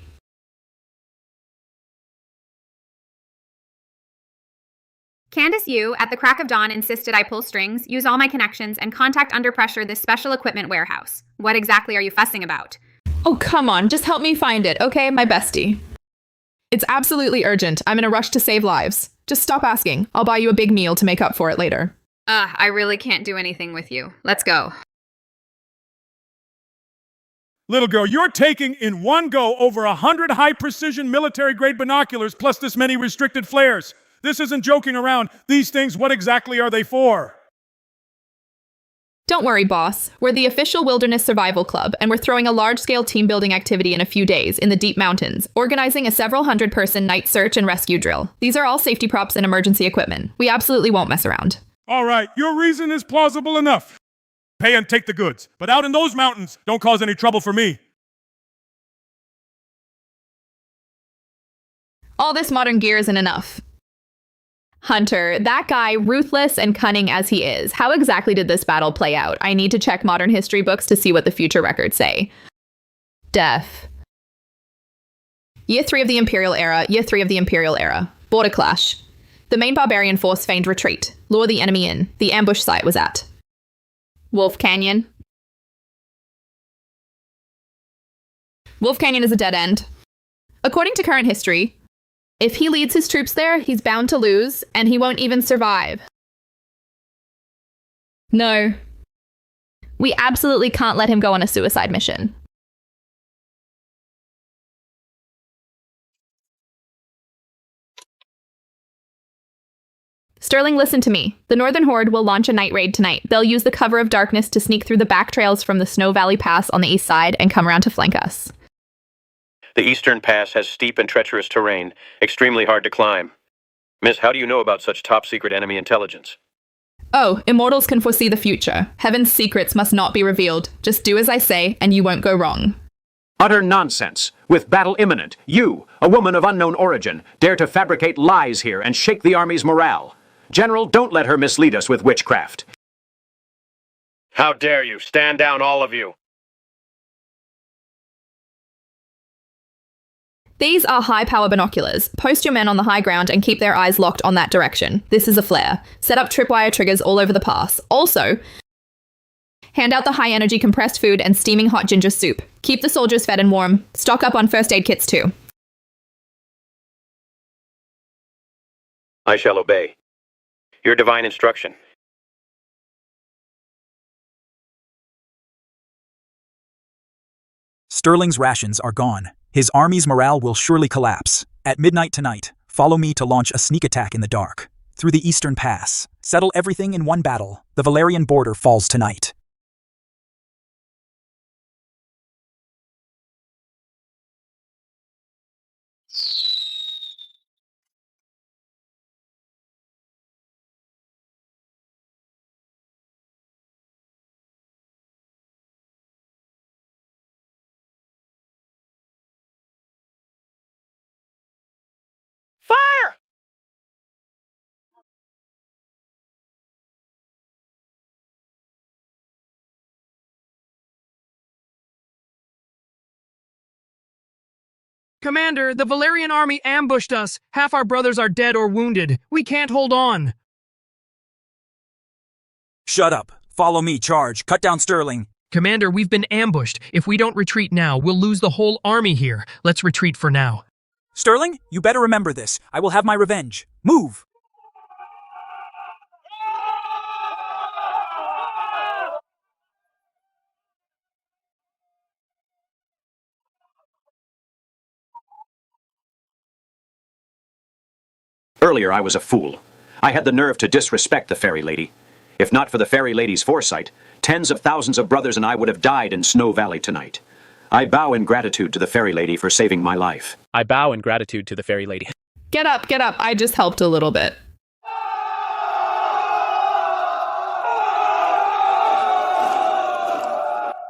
Candace Yu, at the crack of dawn, insisted I pull strings, use all my connections, and contact under pressure this special equipment warehouse. What exactly are you fussing about? Oh, come on. Just help me find it, okay, my bestie? It's absolutely urgent. I'm in a rush to save lives. Just stop asking. I'll buy you a big meal to make up for it later. I really can't do anything with you. Let's go. Little girl, you're taking in one go over 100 high-precision military-grade binoculars plus this many restricted flares. This isn't joking around. These things, what exactly are they for? Don't worry, boss. We're the official Wilderness Survival Club, and we're throwing a large-scale team-building activity in a few days in the deep mountains, organizing a several hundred-person night search and rescue drill. These are all safety props and emergency equipment. We absolutely won't mess around. All right, your reason is plausible enough. pay and take the goods. But out in those mountains, don't cause any trouble for me. All this modern gear isn't enough. Hunter, that guy, ruthless and cunning as he is, how exactly did this battle play out? I need to check modern history books to see what the future records say. Death. Year 3 of the Imperial Era, Year 3 of the Imperial Era. Border clash. The main barbarian force feigned retreat. Lure the enemy in. The ambush site was at Wolf Canyon. Wolf Canyon is a dead end. According to current history, if he leads his troops there, he's bound to lose, and he won't even survive. No. We absolutely can't let him go on a suicide mission. Sterling, listen to me. The Northern Horde will launch a night raid tonight. They'll use the cover of darkness to sneak through the back trails from the Snow Valley Pass on the east side and come around to flank us. The eastern pass has steep and treacherous terrain, extremely hard to climb. Miss, how do you know about such top-secret enemy intelligence? Oh, immortals can foresee the future. Heaven's secrets must not be revealed. Just do as I say, and you won't go wrong. Utter nonsense. With battle imminent, you, a woman of unknown origin, dare to fabricate lies here and shake the army's morale. General, don't let her mislead us with witchcraft. How dare you? Stand down, all of you. These are high-power binoculars. Post your men on the high ground and keep their eyes locked on that direction. This is a flare. Set up tripwire triggers all over the pass. Also, hand out the high-energy compressed food and steaming hot ginger soup. Keep the soldiers fed and warm. Stock up on first aid kits too. I shall obey. Your divine instruction. Sterling's rations are gone. His army's morale will surely collapse. At midnight tonight, follow me to launch a sneak attack in the dark. Through the Eastern Pass. Settle everything in one battle. The Valerian border falls tonight. Fire! Commander, the Valerian army ambushed us. Half our brothers are dead or wounded. We can't hold on. Shut up. Follow me, charge. Cut down Sterling. Commander, we've been ambushed. If we don't retreat now, we'll lose the whole army here. Let's retreat for now. Sterling, you better remember this. I will have my revenge. Move! Earlier I was a fool. I had the nerve to disrespect the fairy lady. If not for the fairy lady's foresight, tens of thousands of brothers and I would have died in Snow Valley tonight. I bow in gratitude to the fairy lady for saving my life. I bow in gratitude to the fairy lady. Get up, get up. I just helped a little bit.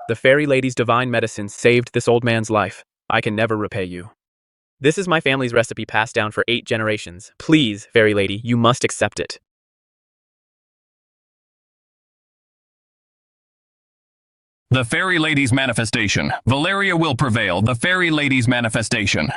The fairy lady's divine medicine saved this old man's life. I can never repay you. This is my family's recipe passed down for 8 generations. Please, fairy lady, you must accept it. The Fairy Lady's manifestation. Valeria will prevail. The Fairy Lady's manifestation.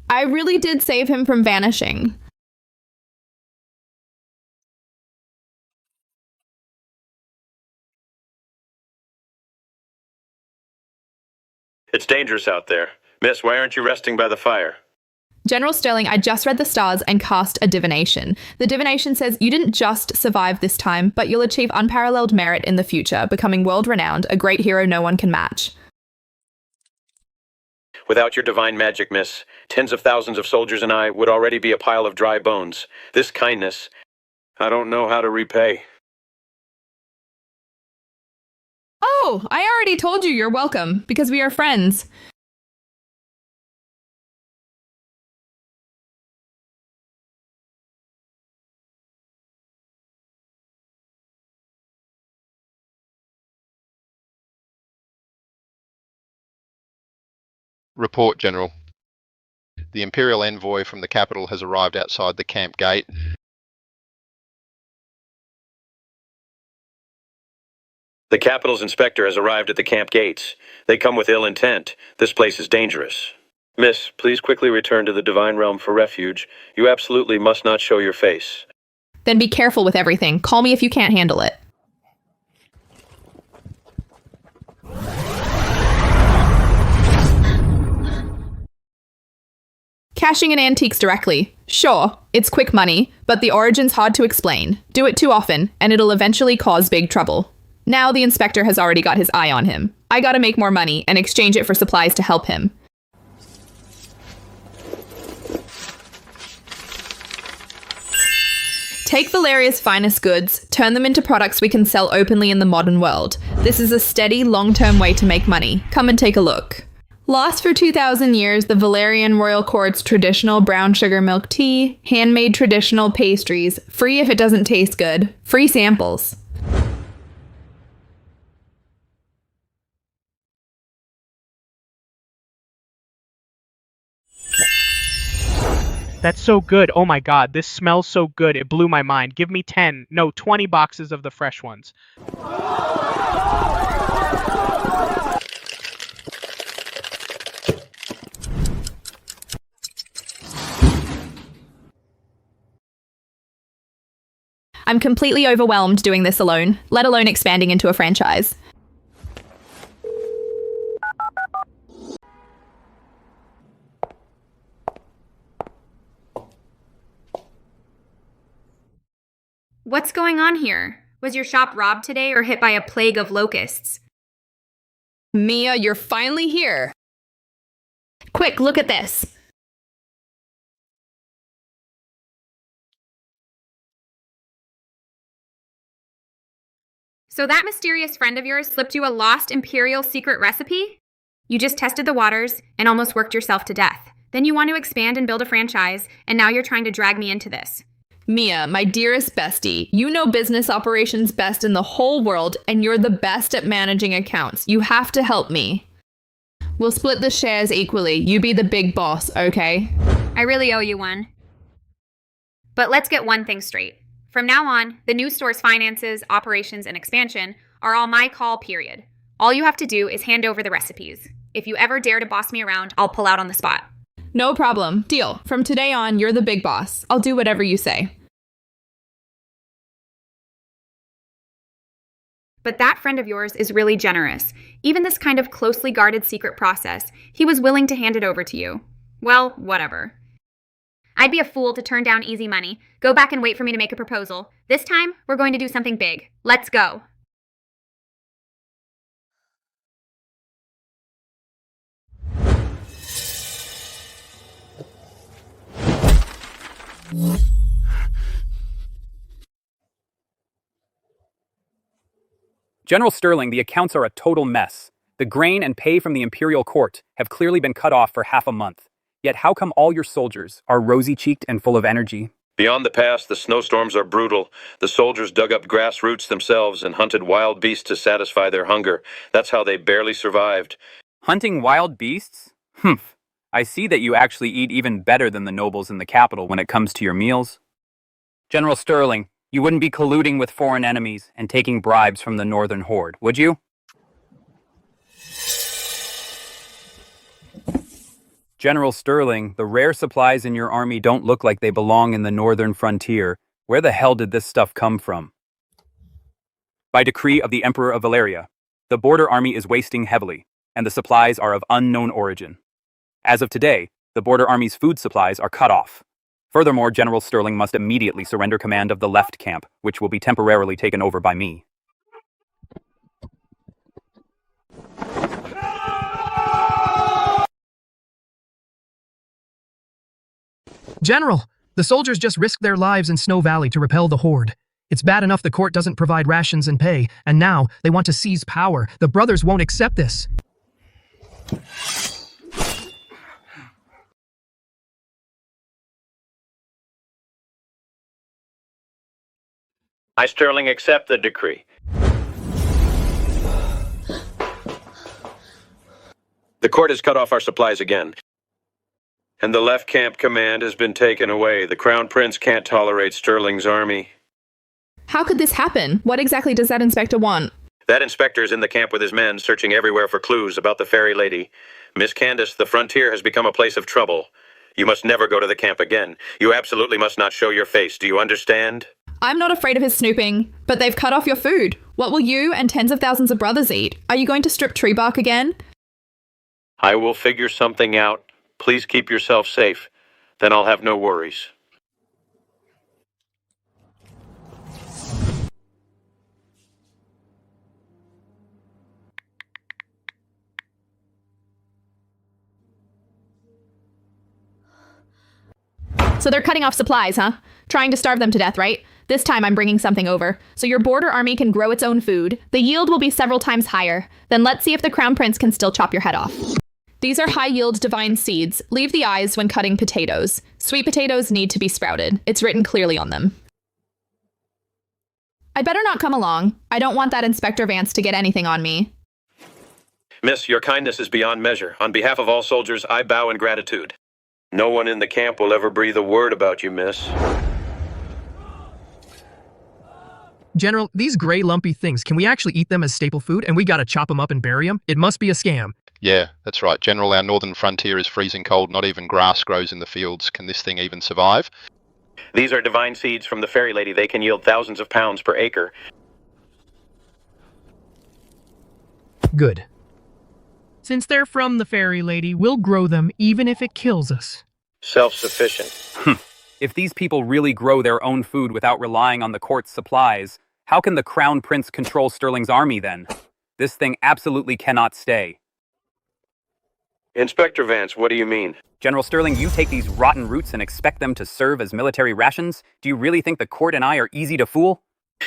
I really did save him from vanishing. It's dangerous out there. Miss, why aren't you resting by the fire? General Sterling, I just read the stars and cast a divination. The divination says you didn't just survive this time, but you'll achieve unparalleled merit in the future, becoming world-renowned, a great hero no one can match. Without your divine magic, miss, tens of thousands of soldiers and I would already be a pile of dry bones. This kindness, I don't know how to repay. Oh, I already told you you're welcome, because we are friends. Report, General. The Imperial envoy from the capital has arrived outside the camp gate. The capital's inspector has arrived at the camp gates. They come with ill intent. This place is dangerous. Miss, please quickly return to the Divine Realm for refuge. You absolutely must not show your face. Then be careful with everything. Call me if you can't handle it. Cashing in antiques directly. Sure, it's quick money, but the origin's hard to explain. Do it too often, and it'll eventually cause big trouble. Now the inspector has already got his eye on him. I gotta make more money and exchange it for supplies to help him. Take Valeria's finest goods, turn them into products we can sell openly in the modern world. This is a steady, long-term way to make money. Come and take a look. Lost for 2,000 years, the Valerian Royal Court's traditional brown sugar milk tea, handmade traditional pastries, free if it doesn't taste good, free samples. That's so good. Oh my god, this smells so good. It blew my mind. Give me 10, no, 20 boxes of the fresh ones. I'm completely overwhelmed doing this alone, let alone expanding into a franchise. What's going on here? Was your shop robbed today or hit by a plague of locusts? Mia, you're finally here. Quick, look at this. So that mysterious friend of yours slipped you a lost Imperial secret recipe? You just tested the waters and almost worked yourself to death. Then you want to expand and build a franchise, and now you're trying to drag me into this. Mia, my dearest bestie, you know business operations best in the whole world, and you're the best at managing accounts. You have to help me. We'll split the shares equally. You be the big boss, okay? I really owe you one. But let's get one thing straight. From now on, the new store's finances, operations, and expansion are all my call, period. All you have to do is hand over the recipes. If you ever dare to boss me around, I'll pull out on the spot. No problem. Deal. From today on, you're the big boss. I'll do whatever you say. But that friend of yours is really generous. Even this kind of closely guarded secret process, he was willing to hand it over to you. Well, whatever. I'd be a fool to turn down easy money. Go back and wait for me to make a proposal. This time, we're going to do something big. Let's go. General Sterling, the accounts are a total mess. The grain and pay from the Imperial Court have clearly been cut off for half a month. Yet how come all your soldiers are rosy-cheeked and full of energy? Beyond the pass, the snowstorms are brutal. The soldiers dug up grass roots themselves and hunted wild beasts to satisfy their hunger. That's how they barely survived. Hunting wild beasts? Humph. I see that you actually eat even better than the nobles in the capital when it comes to your meals. General Sterling, you wouldn't be colluding with foreign enemies and taking bribes from the Northern Horde, would you? General Sterling, the rare supplies in your army don't look like they belong in the northern frontier. Where the hell did this stuff come from? By decree of the Emperor of Valeria, the border army is wasting heavily, and the supplies are of unknown origin. As of today, the border army's food supplies are cut off. Furthermore, General Sterling must immediately surrender command of the left camp, which will be temporarily taken over by me. General, the soldiers just risked their lives in Snow Valley to repel the Horde. It's bad enough the court doesn't provide rations and pay, and now they want to seize power. The brothers won't accept this. I, Sterling, accept the decree. The court has cut off our supplies again. And the left camp command has been taken away. The Crown Prince can't tolerate Sterling's army. How could this happen? What exactly does that inspector want? That inspector is in the camp with his men, searching everywhere for clues about the fairy lady. Miss Candace, the frontier has become a place of trouble. You must never go to the camp again. You absolutely must not show your face. Do you understand? I'm not afraid of his snooping, but they've cut off your food. What will you and tens of thousands of brothers eat? Are you going to strip tree bark again? I will figure something out. Please keep yourself safe. Then I'll have no worries. So they're cutting off supplies, huh? Trying to starve them to death, right? This time I'm bringing something over, so your border army can grow its own food. The yield will be several times higher. Then let's see if the Crown Prince can still chop your head off. These are high-yield divine seeds. Leave the eyes when cutting potatoes. Sweet potatoes need to be sprouted. It's written clearly on them. I'd better not come along. I don't want that Inspector Vance to get anything on me. Miss, your kindness is beyond measure. On behalf of all soldiers, I bow in gratitude. No one in the camp will ever breathe a word about you, miss. General, these gray lumpy things, can we actually eat them as staple food and we gotta chop them up and bury them? It must be a scam. Yeah, that's right. General, our northern frontier is freezing cold. Not even grass grows in the fields. Can this thing even survive? These are divine seeds from the fairy lady. They can yield thousands of pounds per acre. Good. Since they're from the fairy lady, we'll grow them even if it kills us. Self-sufficient. If these people really grow their own food without relying on the court's supplies, how can the Crown Prince control Sterling's army then? This thing absolutely cannot stay. Inspector Vance, what do you mean? General Sterling, you take these rotten roots and expect them to serve as military rations? Do you really think the court and I are easy to fool?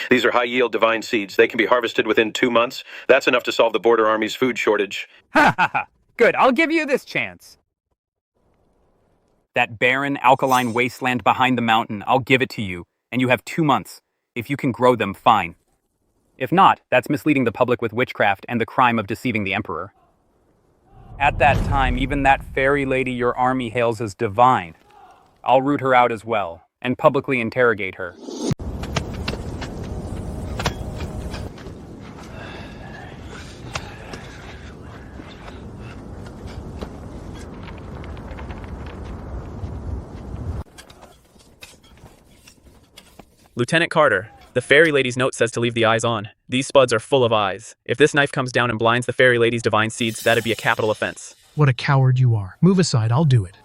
These are high-yield divine seeds. They can be harvested within 2 months. That's enough to solve the border army's food shortage. Ha ha ha! Good, I'll give you this chance. That barren, alkaline wasteland behind the mountain, I'll give it to you, and you have 2 months. If you can grow them, fine. If not, that's misleading the public with witchcraft and the crime of deceiving the Emperor. At that time, even that fairy lady your army hails as divine. I'll root her out as well, and publicly interrogate her. Lieutenant Carter, the fairy lady's note says to leave the eyes on. These spuds are full of eyes. If this knife comes down and blinds the fairy lady's divine seeds, that'd be a capital offense. What a coward you are. Move aside, I'll do it.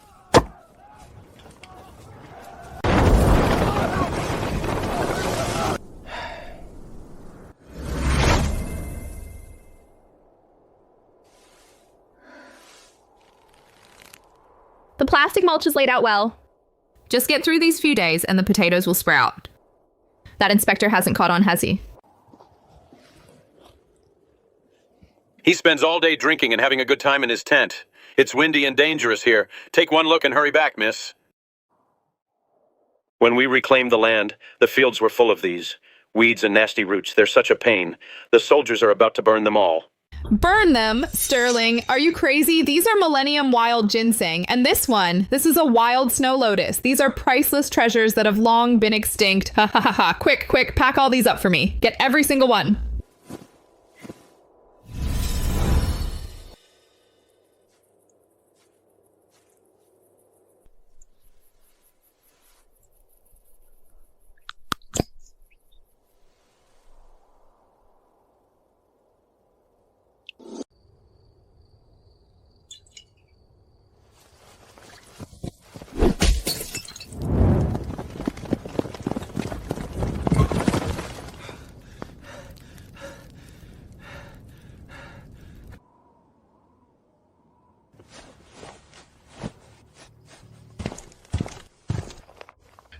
The plastic mulch is laid out well. Just get through these few days and the potatoes will sprout. That inspector hasn't caught on, has he? He spends all day drinking and having a good time in his tent. It's windy and dangerous here. Take one look and hurry back, miss. When we reclaimed the land, the fields were full of these. Weeds and nasty roots. They're such a pain. The soldiers are about to burn them all. Burn them, Sterling. Are you crazy? These are Millennium wild ginseng. And this is a wild snow lotus. These are priceless treasures that have long been extinct. Ha ha ha ha. Quick, quick, pack all these up for me. Get every single one.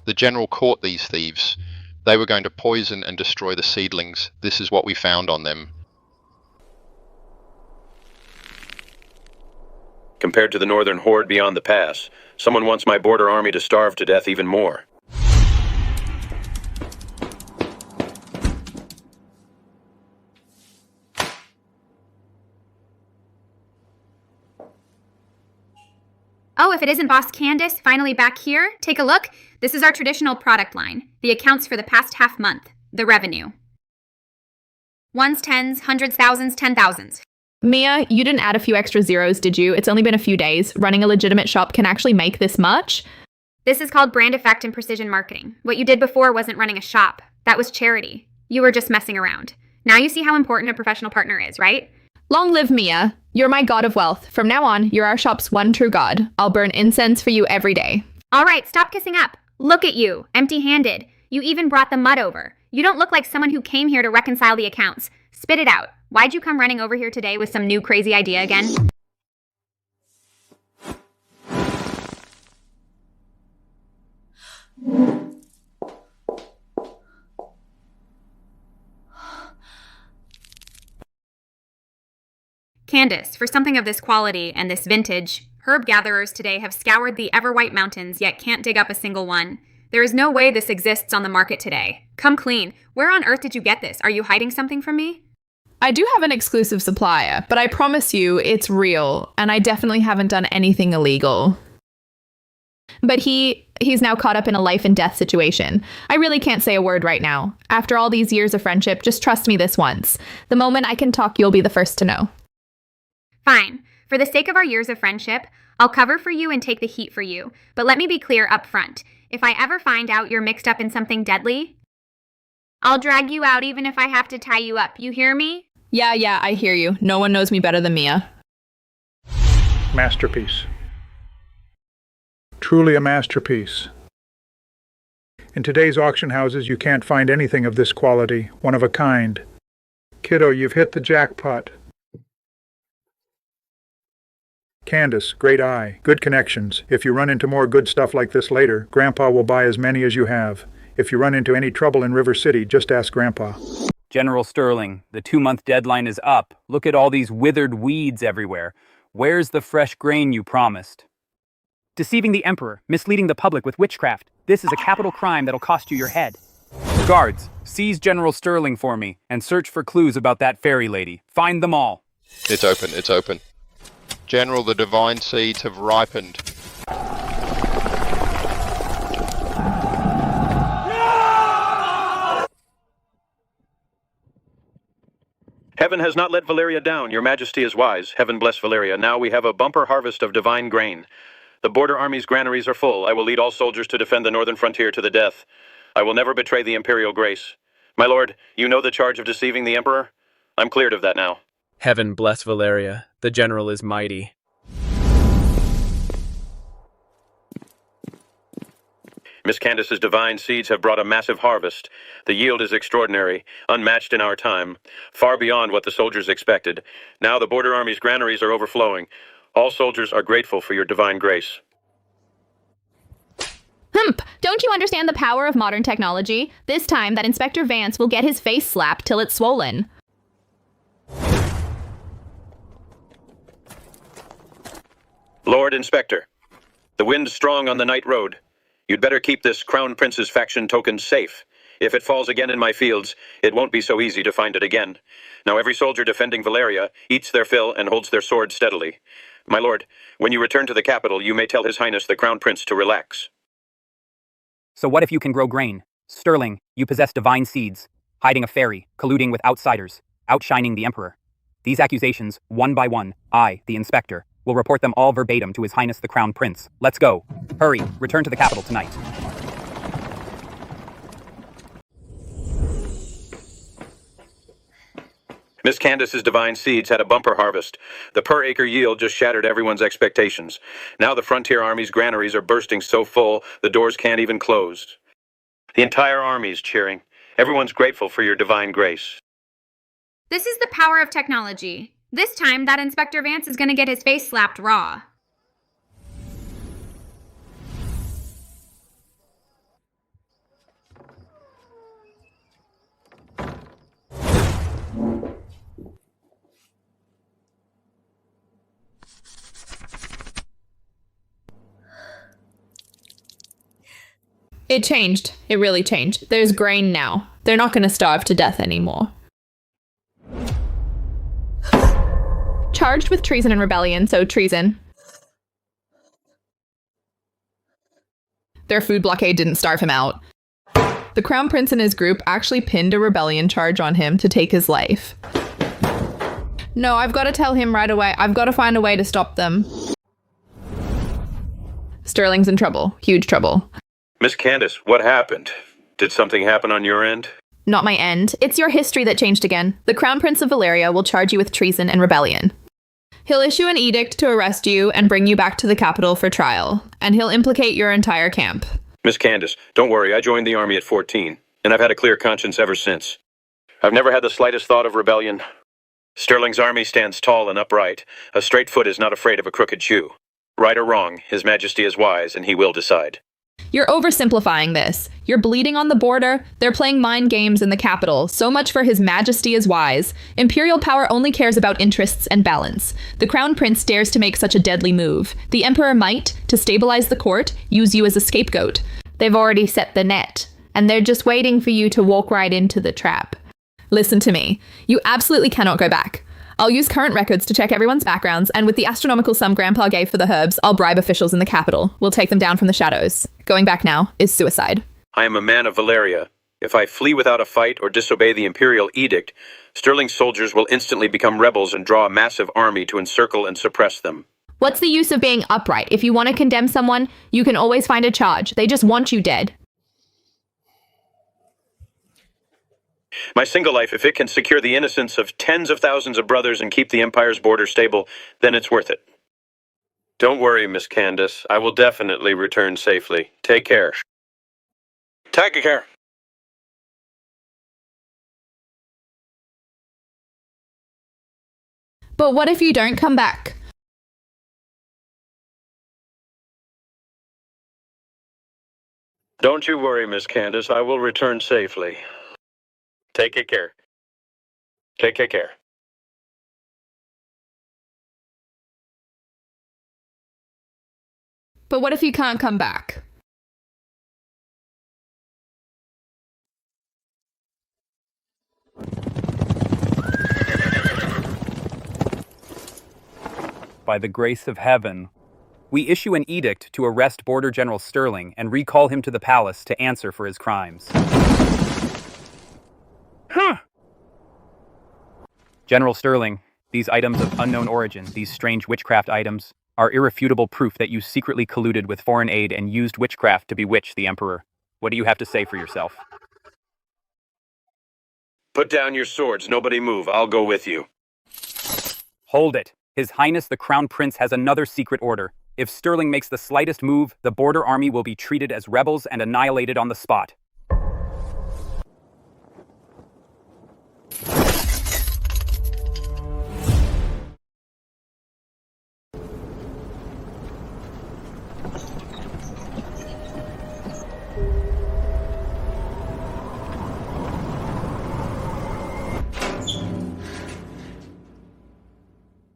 The general caught these thieves. They were going to poison and destroy the seedlings. This is what we found on them. Compared to the northern horde beyond the pass, someone wants my border army to starve to death even more. Oh, if it isn't Boss Candace finally back here, take a look. This is our traditional product line, the accounts for the past half month, the revenue. Ones, tens, hundreds, thousands, 10,000s. Mia, you didn't add a few extra zeros, did you? It's only been a few days. Running a legitimate shop can actually make this much? This is called brand effect and precision marketing. What you did before wasn't running a shop. That was charity. You were just messing around. Now you see how important a professional partner is, right? Long live Mia. You're my god of wealth. From now on, you're our shop's one true god. I'll burn incense for you every day. All right, stop kissing up. Look at you, empty-handed. You even brought the mud over. You don't look like someone who came here to reconcile the accounts. Spit it out. Why'd you come running over here today with some new crazy idea again? Candace, for something of this quality and this vintage, herb gatherers today have scoured the ever-white mountains yet can't dig up a single one. There is no way this exists on the market today. Come clean. Where on earth did you get this? Are you hiding something from me? I do have an exclusive supplier, but I promise you it's real, and I definitely haven't done anything illegal. But he's now caught up in a life and death situation. I really can't say a word right now. After all these years of friendship, just trust me this once. The moment I can talk, you'll be the first to know. Fine. For the sake of our years of friendship, I'll cover for you and take the heat for you. But let me be clear up front. If I ever find out you're mixed up in something deadly, I'll drag you out even if I have to tie you up. You hear me? Yeah, I hear you. No one knows me better than Mia. Masterpiece. Truly a masterpiece. In today's auction houses, you can't find anything of this quality, one of a kind. Kiddo, you've hit the jackpot. Candace, great eye, good connections. If you run into more good stuff like this later, Grandpa will buy as many as you have. If you run into any trouble in River City, just ask Grandpa. General Sterling, the 2-month deadline is up. Look at all these withered weeds everywhere. Where's the fresh grain you promised? Deceiving the Emperor, misleading the public with witchcraft. This is a capital crime that'll cost you your head. Guards, seize General Sterling for me and search for clues about that fairy lady. Find them all. It's open, it's open. General, the divine seeds have ripened. Heaven has not let Valeria down. Your Majesty is wise. Heaven bless Valeria. Now we have a bumper harvest of divine grain. The border army's granaries are full. I will lead all soldiers to defend the northern frontier to the death. I will never betray the imperial grace. My lord, you know the charge of deceiving the Emperor? I'm cleared of that now. Heaven bless Valeria. The general is mighty. Miss Candace's divine seeds have brought a massive harvest. The yield is extraordinary, unmatched in our time, far beyond what the soldiers expected. Now the border army's granaries are overflowing. All soldiers are grateful for your divine grace. Don't you understand the power of modern technology? This time, that Inspector Vance will get his face slapped till it's swollen. Lord Inspector, the wind's strong on the night road. You'd better keep this Crown Prince's faction token safe. If it falls again in my fields, it won't be so easy to find it again. Now every soldier defending Valeria eats their fill and holds their sword steadily. My lord, when you return to the capital, you may tell His Highness the Crown Prince to relax. So what if you can grow grain? Sterling, you possess divine seeds, hiding a fairy, colluding with outsiders, outshining the Emperor. These accusations, one by one, I, the Inspector, will report them all verbatim to His Highness the Crown Prince. Let's go. Hurry, return to the capital tonight. Miss Candace's divine seeds had a bumper harvest. The per-acre yield just shattered everyone's expectations. Now the Frontier Army's granaries are bursting so full, the doors can't even close. The entire army's cheering. Everyone's grateful for your divine grace. This is the power of technology. This time, that Inspector Vance is going to get his face slapped raw. It changed. It really changed. There's grain now. They're not going to starve to death anymore. Charged with treason and rebellion, so treason. Their food blockade didn't starve him out. The Crown Prince and his group actually pinned a rebellion charge on him to take his life. No, I've got to tell him right away. I've got to find a way to stop them. Sterling's in trouble. Huge trouble. Miss Candace, what happened? Did something happen on your end? Not my end. It's your history that changed again. The Crown Prince of Valeria will charge you with treason and rebellion. He'll issue an edict to arrest you and bring you back to the capital for trial, and he'll implicate your entire camp. Miss Candace, don't worry, I joined the army at 14, and I've had a clear conscience ever since. I've never had the slightest thought of rebellion. Sterling's army stands tall and upright. A straight foot is not afraid of a crooked shoe. Right or wrong, His Majesty is wise, and he will decide. You're oversimplifying this. You're bleeding on the border. They're playing mind games in the capital. So much for His Majesty is wise. Imperial power only cares about interests and balance. The Crown Prince dares to make such a deadly move. The Emperor might, to stabilize the court, use you as a scapegoat. They've already set the net, and they're just waiting for you to walk right into the trap. Listen to me. You absolutely cannot go back. I'll use current records to check everyone's backgrounds, and with the astronomical sum Grandpa gave for the herbs, I'll bribe officials in the capital. We'll take them down from the shadows. Going back now is suicide. I am a man of Valeria. If I flee without a fight or disobey the Imperial edict, Sterling's soldiers will instantly become rebels and draw a massive army to encircle and suppress them. What's the use of being upright? If you want to condemn someone, you can always find a charge. They just want you dead. My single life, if it can secure the innocence of tens of thousands of brothers and keep the Empire's border stable, then it's worth it. Don't worry, Miss Candace. I will definitely return safely. Take care. Take care. But what if you don't come back? Don't you worry, Miss Candace. I will return safely. Take care. Take care. But what if you can't come back? By the grace of heaven, we issue an edict to arrest Border General Sterling and recall him to the palace to answer for his crimes. General Sterling, these items of unknown origin, these strange witchcraft items, are irrefutable proof that you secretly colluded with foreign aid and used witchcraft to bewitch the Emperor. What do you have to say for yourself? Put down your swords. Nobody move. I'll go with you. Hold it. His Highness the Crown Prince has another secret order. If Sterling makes the slightest move, the border army will be treated as rebels and annihilated on the spot.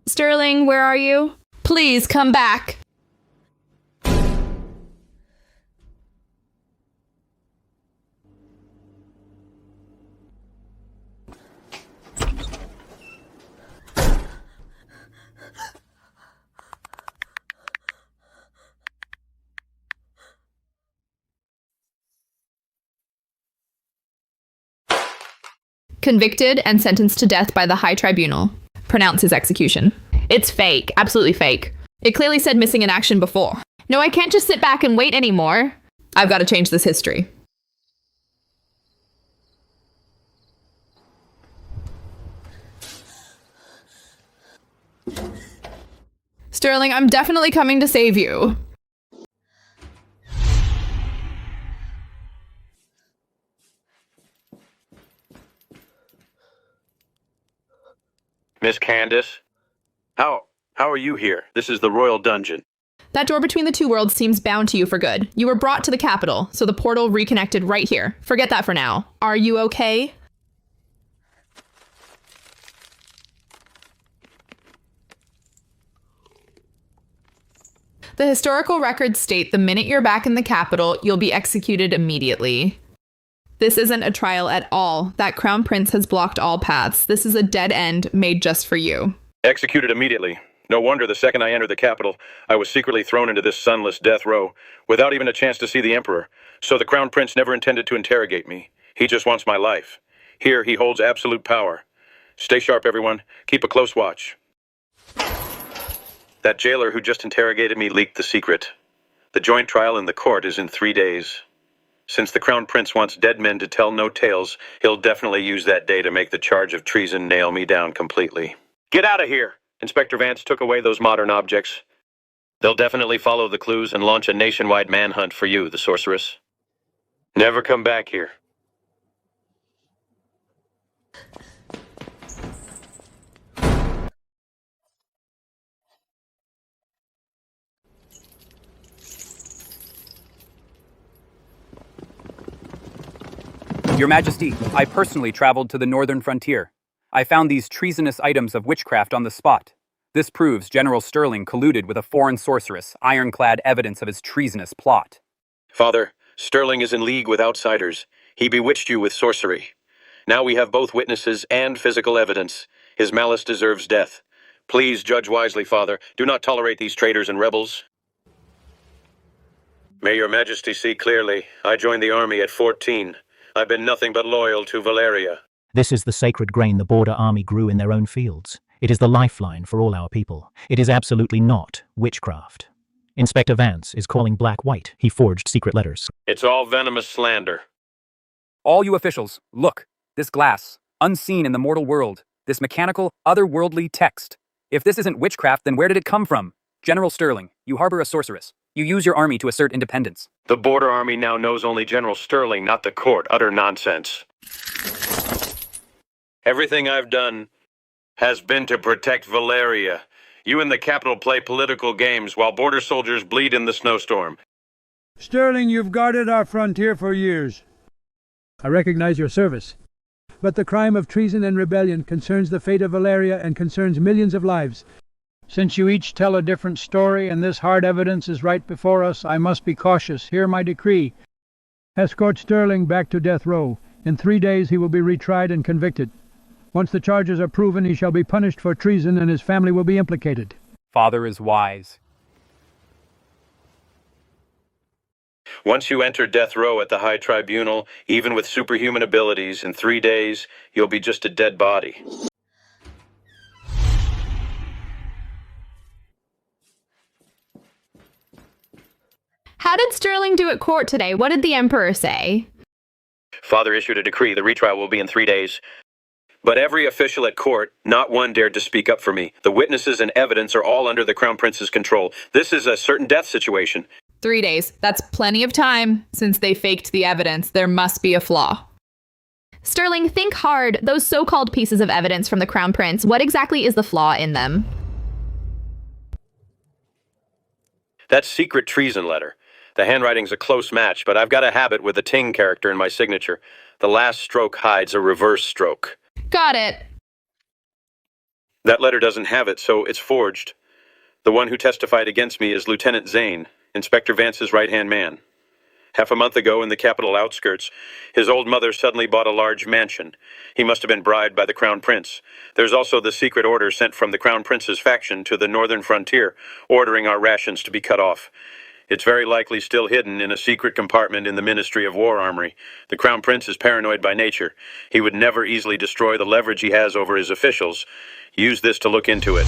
Sterling, where are you? Please come back. Convicted and sentenced to death by the High Tribunal. Pronounce his execution. It's fake. Absolutely fake. It clearly said missing in action before. No, I can't just sit back and wait anymore. I've got to change this history. Sterling, I'm definitely coming to save you. Miss Candace? How are you here? This is the royal dungeon. That door between the two worlds seems bound to you for good. You were brought to the capital, so the portal reconnected right here. Forget that for now. Are you okay? The historical records state the minute you're back in the capital, you'll be executed immediately. This isn't a trial at all. That crown prince has blocked all paths. This is a dead end made just for you. Executed immediately. No wonder the second I entered the capital, I was secretly thrown into this sunless death row, without even a chance to see the emperor. So the crown prince never intended to interrogate me. He just wants my life. Here, he holds absolute power. Stay sharp, everyone. Keep a close watch. That jailer who just interrogated me leaked the secret. The joint trial in the court is in 3 days. Since the crown prince wants dead men to tell no tales, he'll definitely use that day to make the charge of treason nail me down completely. Get out of here! Inspector Vance took away those modern objects. They'll definitely follow the clues and launch a nationwide manhunt for you, the sorceress. Never come back here. Your Majesty, I personally traveled to the northern frontier. I found these treasonous items of witchcraft on the spot. This proves General Sterling colluded with a foreign sorceress, ironclad evidence of his treasonous plot. Father, Sterling is in league with outsiders. He bewitched you with sorcery. Now we have both witnesses and physical evidence. His malice deserves death. Please judge wisely, Father. Do not tolerate these traitors and rebels. May your Majesty see clearly. I joined the army at 14. I've been nothing but loyal to Valeria. This is the sacred grain the border army grew in their own fields. It is the lifeline for all our people. It is absolutely not witchcraft. Inspector Vance is calling black white. He forged secret letters. It's all venomous slander. All you officials, look. This glass, unseen in the mortal world. This mechanical, otherworldly text. If this isn't witchcraft, then where did it come from? General Sterling, you harbor a sorceress. You use your army to assert independence. The border army now knows only General Sterling, not the court. Utter nonsense. Everything I've done has been to protect Valeria. You in the capital play political games while border soldiers bleed in the snowstorm. Sterling, you've guarded our frontier for years. I recognize your service. But the crime of treason and rebellion concerns the fate of Valeria and concerns millions of lives. Since you each tell a different story and this hard evidence is right before us, I must be cautious. Hear my decree. Escort Sterling back to death row. In 3 days he will be retried and convicted. Once the charges are proven, he shall be punished for treason and his family will be implicated. Father is wise. Once you enter death row at the High Tribunal, even with superhuman abilities, in 3 days, you'll be just a dead body. How did Sterling do at court today? What did the Emperor say? Father issued a decree. The retrial will be in 3 days. But every official at court, not one dared to speak up for me. The witnesses and evidence are all under the Crown Prince's control. This is a certain death situation. 3 days. That's plenty of time. Since they faked the evidence, there must be a flaw. Sterling, think hard. Those so-called pieces of evidence from the Crown Prince, what exactly is the flaw in them? That secret treason letter. The handwriting's a close match, but I've got a habit with the Ting character in my signature. The last stroke hides a reverse stroke. Got it. That letter doesn't have it, so it's forged. The one who testified against me is Lieutenant Zane, Inspector Vance's right-hand man. Half a month ago in the capital outskirts, his old mother suddenly bought a large mansion. He must have been bribed by the Crown Prince. There's also the secret order sent from the Crown Prince's faction to the northern frontier, ordering our rations to be cut off. It's very likely still hidden in a secret compartment in the Ministry of War Armory. The Crown Prince is paranoid by nature. He would never easily destroy the leverage he has over his officials. Use this to look into it.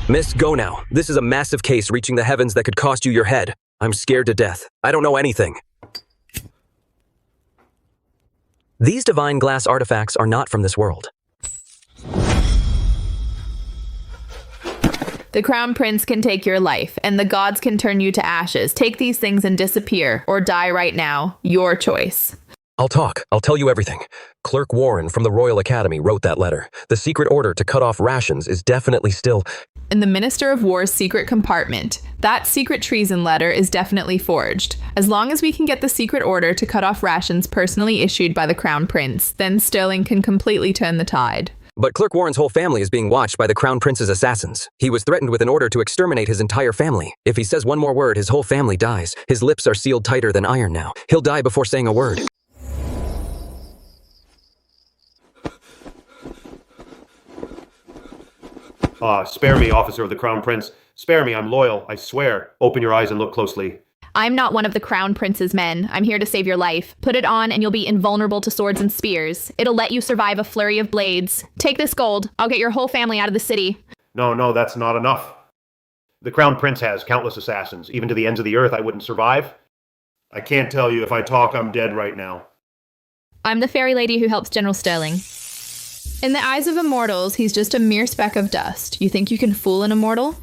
Miss, go now. This is a massive case reaching the heavens that could cost you your head. I'm scared to death. I don't know anything. These divine glass artifacts are not from this world. The Crown Prince can take your life, and the gods can turn you to ashes. Take these things and disappear, or die right now. Your choice. I'll talk. I'll tell you everything. Clerk Warren from the Royal Academy wrote that letter. The secret order to cut off rations is definitely still in the Minister of War's secret compartment. That secret treason letter is definitely forged. As long as we can get the secret order to cut off rations personally issued by the Crown Prince, then Sterling can completely turn the tide. But Clerk Warren's whole family is being watched by the Crown Prince's assassins. He was threatened with an order to exterminate his entire family. If he says one more word, his whole family dies. His lips are sealed tighter than iron now. He'll die before saying a word. Spare me, officer of the Crown Prince. Spare me, I'm loyal, I swear. Open your eyes and look closely. I'm not one of the Crown Prince's men. I'm here to save your life. Put it on and you'll be invulnerable to swords and spears. It'll let you survive a flurry of blades. Take this gold. I'll get your whole family out of the city. No, that's not enough. The Crown Prince has countless assassins. Even to the ends of the earth, I wouldn't survive. I can't tell you. If I talk, I'm dead right now. I'm the fairy lady who helps General Sterling. In the eyes of immortals, he's just a mere speck of dust. You think you can fool an immortal?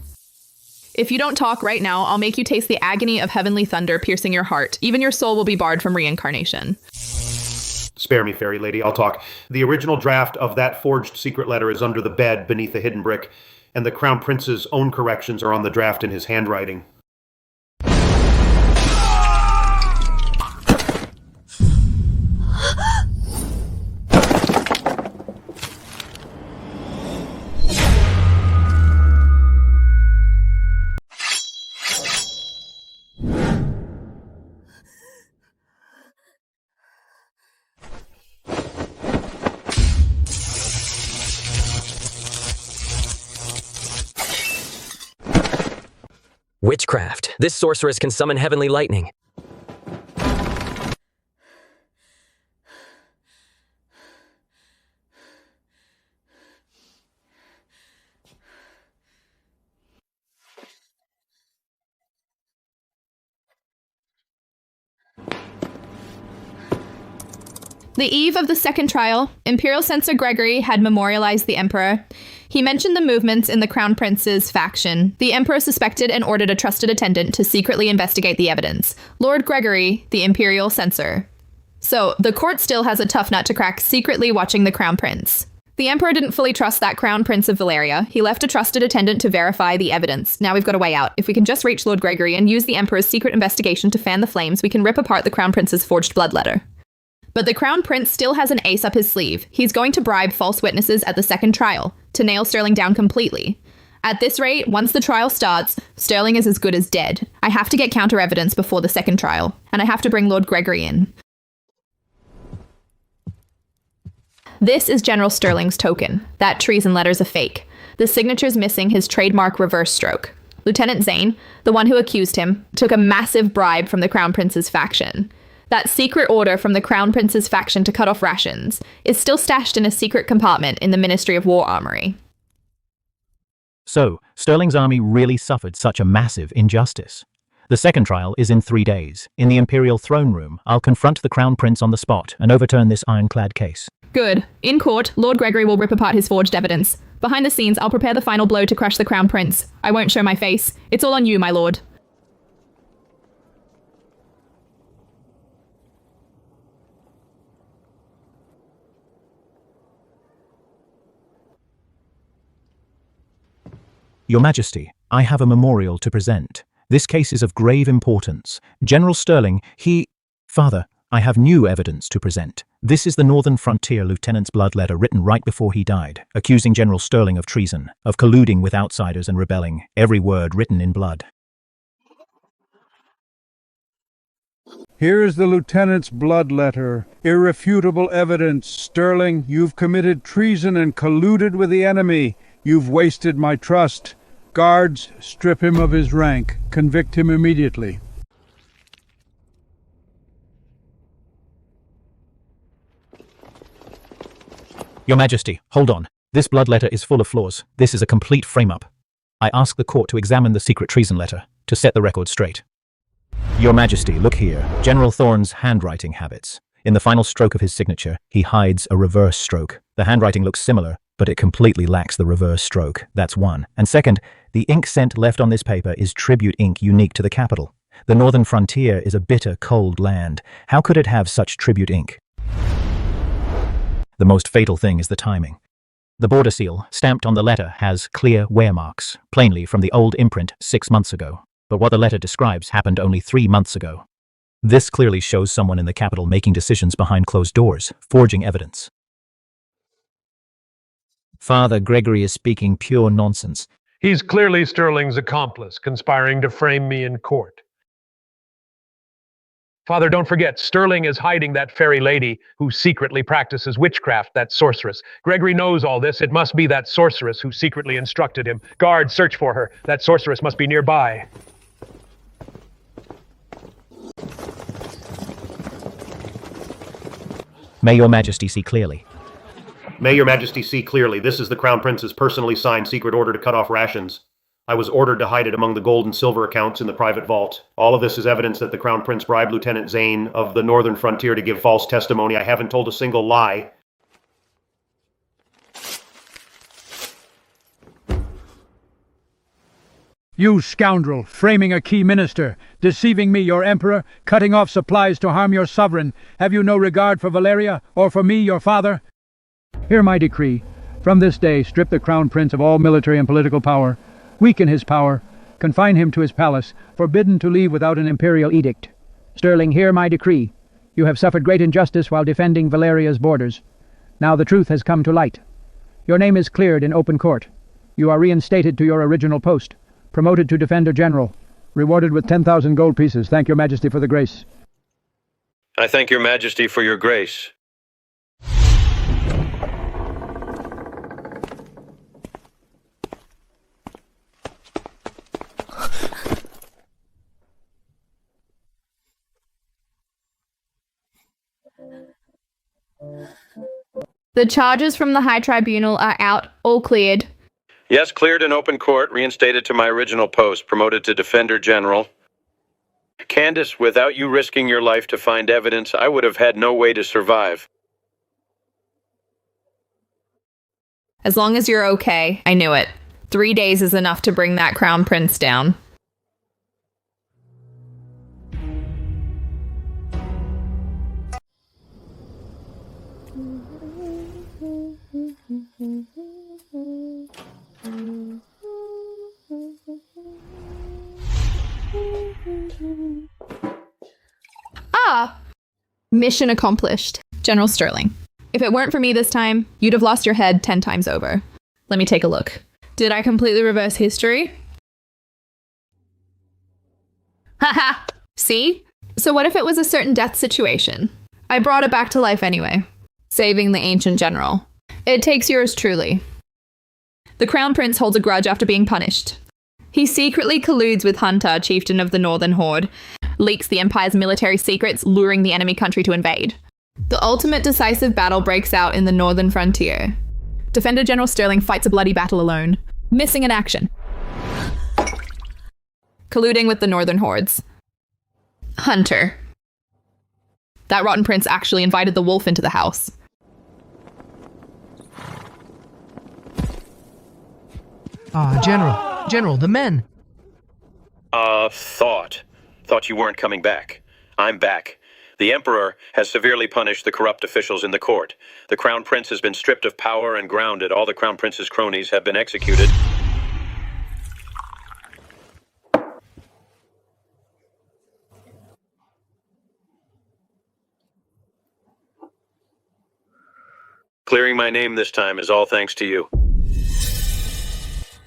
If you don't talk right now, I'll make you taste the agony of heavenly thunder piercing your heart. Even your soul will be barred from reincarnation. Spare me, fairy lady, I'll talk. The original draft of that forged secret letter is under the bed beneath the hidden brick, and the Crown Prince's own corrections are on the draft in his handwriting. Witchcraft. This sorceress can summon heavenly lightning. The eve of the second trial, Imperial Censor Gregory had memorialized the Emperor. He mentioned the movements in the Crown Prince's faction. The Emperor suspected and ordered a trusted attendant to secretly investigate the evidence. Lord Gregory, the Imperial Censor. So, the court still has a tough nut to crack secretly watching the Crown Prince. The Emperor didn't fully trust that Crown Prince of Valeria. He left a trusted attendant to verify the evidence. Now we've got a way out. If we can just reach Lord Gregory and use the Emperor's secret investigation to fan the flames, we can rip apart the Crown Prince's forged blood letter. But the Crown Prince still has an ace up his sleeve. He's going to bribe false witnesses at the second trial, to nail Sterling down completely. At this rate, once the trial starts, Sterling is as good as dead. I have to get counter evidence before the second trial, and I have to bring Lord Gregory in. This is General Sterling's token. That treason letter's a fake. The signature's missing his trademark reverse stroke. Lieutenant Zane, the one who accused him, took a massive bribe from the Crown Prince's faction. That secret order from the Crown Prince's faction to cut off rations is still stashed in a secret compartment in the Ministry of War Armory. So, Sterling's army really suffered such a massive injustice. The second trial is in 3 days. In the Imperial Throne Room, I'll confront the Crown Prince on the spot and overturn this ironclad case. Good. In court, Lord Gregory will rip apart his forged evidence. Behind the scenes, I'll prepare the final blow to crush the Crown Prince. I won't show my face. It's all on you, my lord. Your Majesty, I have a memorial to present. This case is of grave importance. General Sterling, Father, I have new evidence to present. This is the Northern Frontier Lieutenant's blood letter written right before he died, accusing General Sterling of treason, of colluding with outsiders and rebelling, every word written in blood. Here is the lieutenant's blood letter. Irrefutable evidence. Sterling, you've committed treason and colluded with the enemy. You've wasted my trust. Guards, strip him of his rank. Convict him immediately. Your Majesty, hold on. This blood letter is full of flaws. This is a complete frame-up. I ask the court to examine the secret treason letter, to set the record straight. Your Majesty, look here. General Thorne's handwriting habits. In the final stroke of his signature, he hides a reverse stroke. The handwriting looks similar, but it completely lacks the reverse stroke. That's one. And second, the ink scent left on this paper is tribute ink unique to the capital. The Northern Frontier is a bitter, cold land. How could it have such tribute ink? The most fatal thing is the timing. The border seal, stamped on the letter, has clear wear marks, plainly from the old imprint 6 months ago. But what the letter describes happened only 3 months ago. This clearly shows someone in the capital making decisions behind closed doors, forging evidence. Father Gregory is speaking pure nonsense. He's clearly Sterling's accomplice, conspiring to frame me in court. Father, don't forget, Sterling is hiding that fairy lady who secretly practices witchcraft, that sorceress. Gregory knows all this. It must be that sorceress who secretly instructed him. Guard, search for her. That sorceress must be nearby. May your majesty see clearly. May your majesty see clearly. This is the Crown Prince's personally signed secret order to cut off rations. I was ordered to hide it among the gold and silver accounts in the private vault. All of this is evidence that the Crown Prince bribed Lieutenant Zane of the Northern Frontier to give false testimony. I haven't told a single lie. You scoundrel, framing a key minister, deceiving me, your emperor, cutting off supplies to harm your sovereign. Have you no regard for Valeria, or for me, your father? Hear my decree. From this day, strip the Crown Prince of all military and political power, weaken his power, confine him to his palace, forbidden to leave without an imperial edict. Sterling, hear my decree. You have suffered great injustice while defending Valeria's borders. Now the truth has come to light. Your name is cleared in open court. You are reinstated to your original post, promoted to Defender General, rewarded with 10,000 gold pieces. Thank your majesty for the grace. I thank your majesty for your grace. The charges from the High Tribunal are out, all cleared. Yes, cleared in open court, reinstated to my original post, promoted to Defender General. Candace, without you risking your life to find evidence, I would have had no way to survive. As long as you're okay, I knew it. 3 days is enough to bring that Crown Prince down. Mission accomplished. General Sterling. If it weren't for me this time, you'd have lost your head 10 times over. Let me take a look. Did I completely reverse history? Haha! See? So what if it was a certain death situation? I brought it back to life anyway. Saving the ancient general. It takes yours truly. The Crown Prince holds a grudge after being punished. He secretly colludes with Hunter, chieftain of the Northern Horde, leaks the Empire's military secrets, luring the enemy country to invade. The ultimate decisive battle breaks out in the Northern Frontier. Defender General Sterling fights a bloody battle alone, missing in action. Colluding with the Northern Hordes. Hunter. That rotten prince actually invited the wolf into the house. General, the men. Thought you weren't coming back. I'm back. The Emperor has severely punished the corrupt officials in the court. The Crown Prince has been stripped of power and grounded. All the Crown Prince's cronies have been executed. Clearing my name this time is all thanks to you.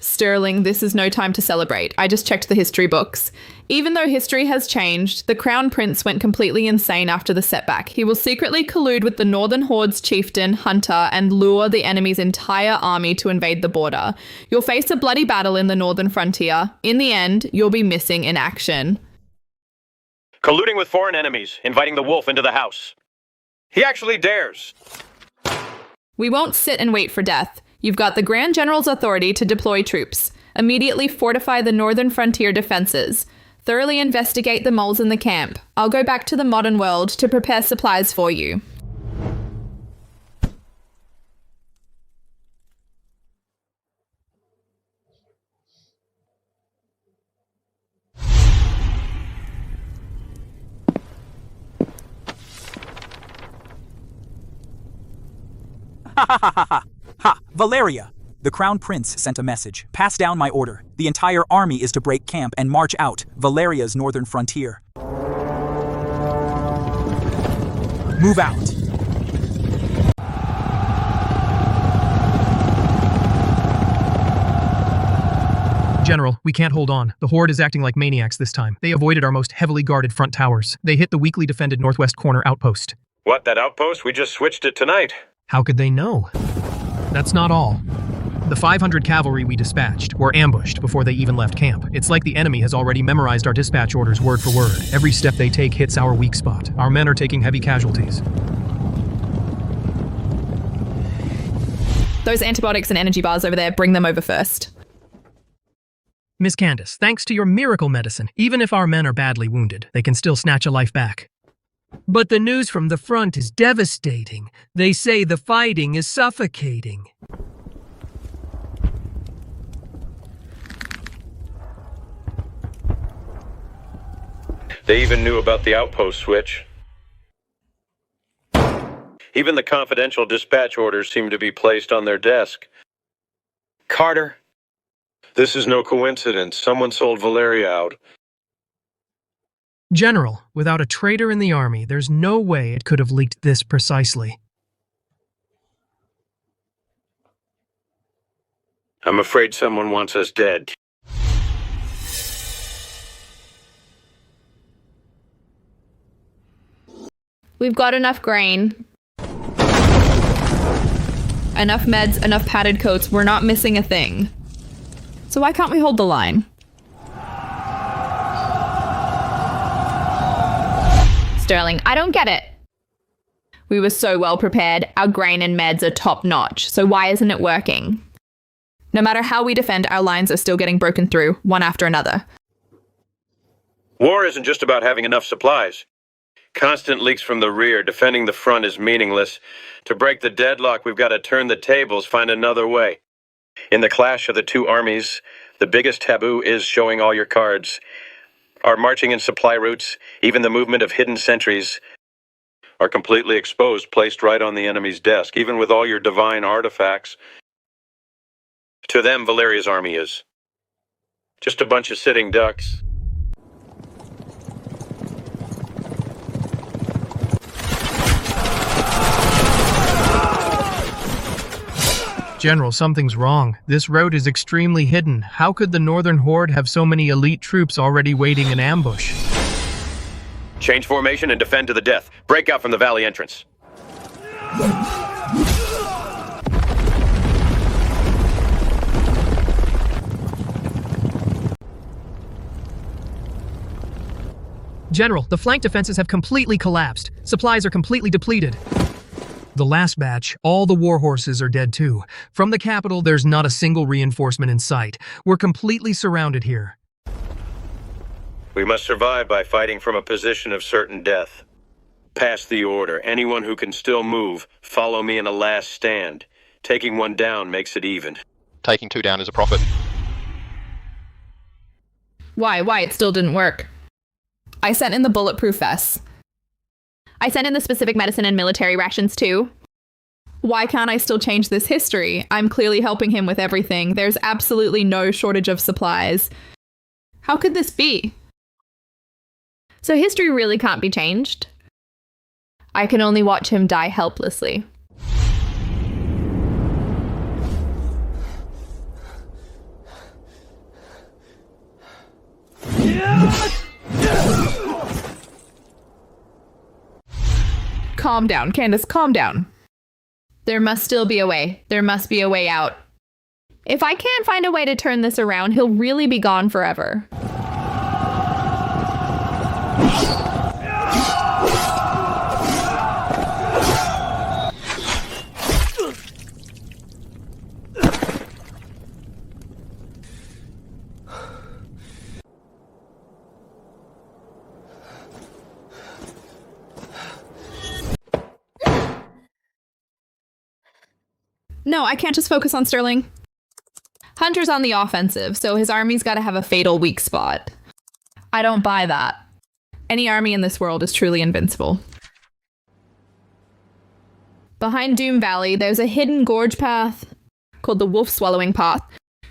Sterling, this is no time to celebrate. I just checked the history books. Even though history has changed, the Crown Prince went completely insane after the setback. He will secretly collude with the Northern Horde's chieftain, Hunter, and lure the enemy's entire army to invade the border. You'll face a bloody battle in the Northern Frontier. In the end, you'll be missing in action. Colluding with foreign enemies, inviting the wolf into the house. He actually dares. We won't sit and wait for death. You've got the Grand General's authority to deploy troops. Immediately fortify the Northern Frontier defenses. Thoroughly investigate the moles in the camp. I'll go back to the modern world to prepare supplies for you. Ha! Valeria! The Crown Prince sent a message. Pass down my order. The entire army is to break camp and march out Valeria's northern frontier. Move out. General, we can't hold on. The Horde is acting like maniacs this time. They avoided our most heavily guarded front towers. They hit the weakly defended northwest corner outpost. What, that outpost? We just switched it tonight. How could they know? That's not all. The 500 cavalry we dispatched were ambushed before they even left camp. It's like the enemy has already memorized our dispatch orders word for word. Every step they take hits our weak spot. Our men are taking heavy casualties. Those antibiotics and energy bars over there, bring them over first. Miss Candace, thanks to your miracle medicine, even if our men are badly wounded, they can still snatch a life back. But the news from the front is devastating. They say the fighting is suffocating. They even knew about the outpost switch. Even the confidential dispatch orders seem to be placed on their desk. Carter? This is no coincidence. Someone sold Valeria out. General, without a traitor in the army, there's no way it could have leaked this precisely. I'm afraid someone wants us dead. We've got enough grain. Enough meds, enough padded coats. We're not missing a thing. So why can't we hold the line? Sterling, I don't get it. We were so well prepared. Our grain and meds are top notch. So why isn't it working? No matter how we defend, our lines are still getting broken through, one after another. War isn't just about having enough supplies. Constant leaks from the rear, defending the front is meaningless. To break the deadlock, we've got to turn the tables, find another way. In the clash of the two armies, the biggest taboo is showing all your cards. Our marching and supply routes, even the movement of hidden sentries, are completely exposed, placed right on the enemy's desk, even with all your divine artifacts. To them, Valeria's army is just a bunch of sitting ducks. General, something's wrong. This road is extremely hidden. How could the Northern Horde have so many elite troops already waiting in ambush? Change formation and defend to the death. Break out from the valley entrance. General, the flank defenses have completely collapsed. Supplies are completely depleted. The last batch, all the war horses are dead too. From the capital, there's not a single reinforcement in sight. We're completely surrounded here. We must survive by fighting from a position of certain death. Pass the order. Anyone who can still move, follow me in a last stand. Taking one down makes it even. Taking two down is a profit. Why? It still didn't work. I sent in the bulletproof vests. I sent in the specific medicine and military rations too. Why can't I still change this history? I'm clearly helping him with everything. There's absolutely no shortage of supplies. How could this be? So history really can't be changed? I can only watch him die helplessly. Calm down, Candace, calm down. There must still be a way. There must be a way out. If I can't find a way to turn this around, he'll really be gone forever. No, I can't just focus on Sterling. Hunter's on the offensive, so his army's got to have a fatal weak spot. I don't buy that. Any army in this world is truly invincible. Behind Doom Valley, there's a hidden gorge path called the Wolf Swallowing Path.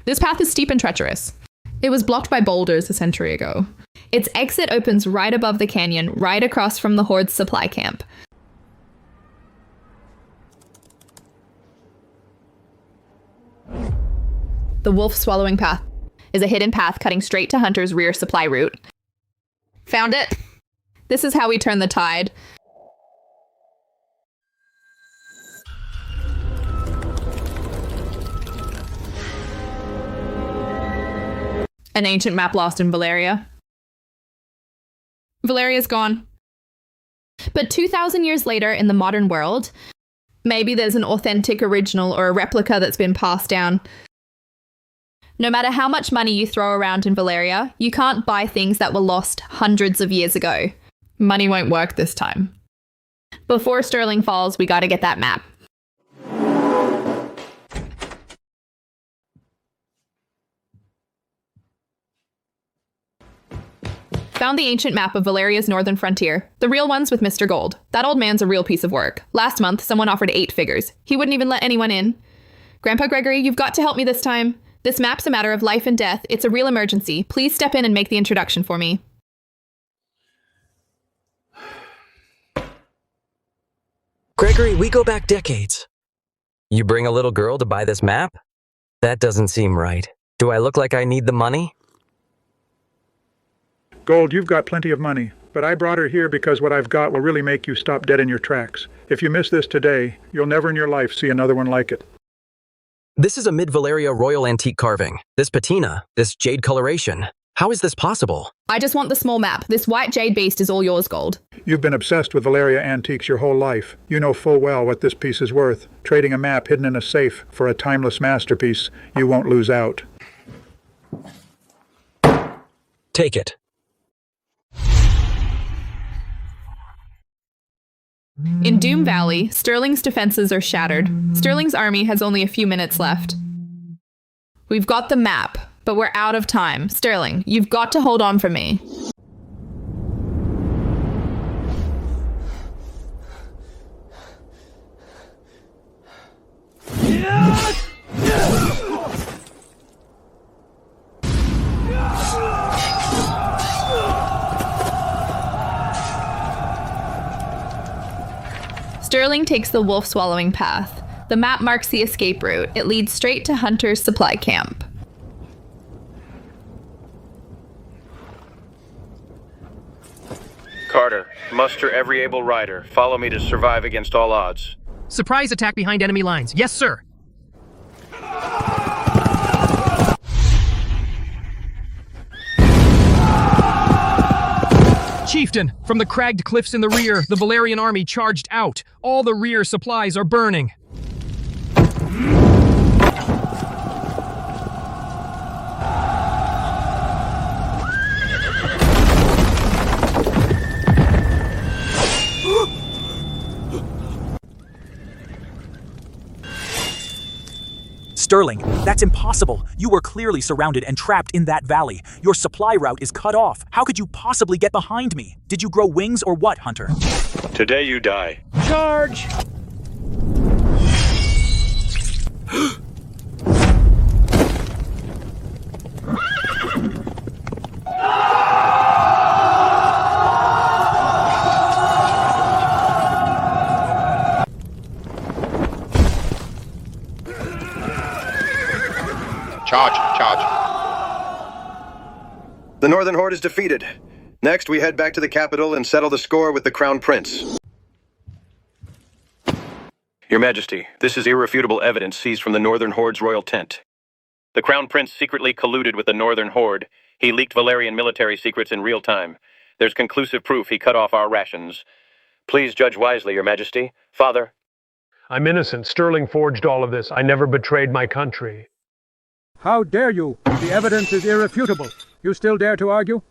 This path is steep and treacherous. It was blocked by boulders a century ago. Its exit opens right above the canyon, right across from the Horde's supply camp. The Wolf Swallowing Path. is a hidden path cutting straight to Hunter's rear supply route. Found it. This is how we turn the tide. An ancient map lost in Valeria. Valeria's gone. But 2,000 years later in the modern world, maybe there's an authentic original or a replica that's been passed down. No matter how much money you throw around in Valeria, you can't buy things that were lost hundreds of years ago. Money won't work this time. Before Sterling falls, we gotta get that map. Found the ancient map of Valeria's northern frontier. The real ones with Mr. Gold. That old man's a real piece of work. Last month, someone offered 8 figures. He wouldn't even let anyone in. Grandpa Gregory, you've got to help me this time. This map's a matter of life and death. It's a real emergency. Please step in and make the introduction for me. Gregory, we go back decades. You bring a little girl to buy this map? That doesn't seem right. Do I look like I need the money? Gold, you've got plenty of money, but I brought her here because what I've got will really make you stop dead in your tracks. If you miss this today, you'll never in your life see another one like it. This is a mid-Valeria royal antique carving. This patina, this jade coloration. How is this possible? I just want the small map. This white jade beast is all yours, Gold. You've been obsessed with Valeria antiques your whole life. You know full well what this piece is worth. Trading a map hidden in a safe for a timeless masterpiece, you won't lose out. Take it. In Doom Valley, Sterling's defenses are shattered. Sterling's army has only a few minutes left. We've got the map, but we're out of time. Sterling, you've got to hold on for me. Sterling takes the wolf-swallowing path. The map marks the escape route. It leads straight to Hunter's supply camp. Carter, muster every able rider. Follow me to survive against all odds. Surprise attack behind enemy lines. Yes, sir. Chieftain, from the cragged cliffs in the rear, the Valerian army charged out. All the rear supplies are burning. Sterling, that's impossible. You were clearly surrounded and trapped in that valley. Your supply route is cut off. How could you possibly get behind me? Did you grow wings or what, Hunter? Today you die. Charge! Charge. The Northern Horde is defeated. Next, we head back to the capital and settle the score with the Crown Prince. Your Majesty, this is irrefutable evidence seized from the Northern Horde's royal tent. The Crown Prince secretly colluded with the Northern Horde. He leaked Valerian military secrets in real time. There's conclusive proof he cut off our rations. Please judge wisely, Your Majesty. Father. I'm innocent. Sterling forged all of this. I never betrayed my country. How dare you? The evidence is irrefutable. You still dare to argue?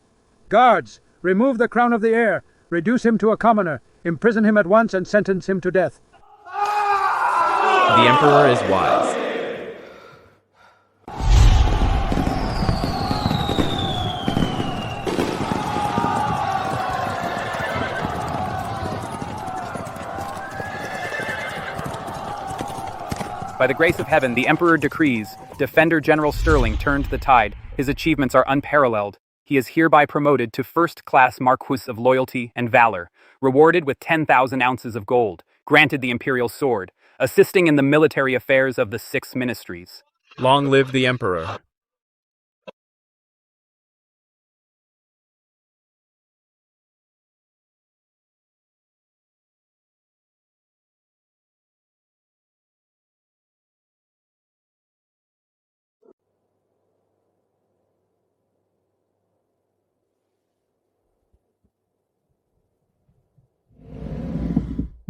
Guards, remove the crown of the heir. Reduce him to a commoner. Imprison him at once and sentence him to death. The Emperor is wise. By the grace of heaven, the Emperor decrees, Defender General Sterling turned the tide. His achievements are unparalleled. He is hereby promoted to first-class Marquis of Loyalty and Valor, rewarded with 10,000 ounces of gold, granted the Imperial Sword, assisting in the military affairs of the 6 ministries. Long live the Emperor.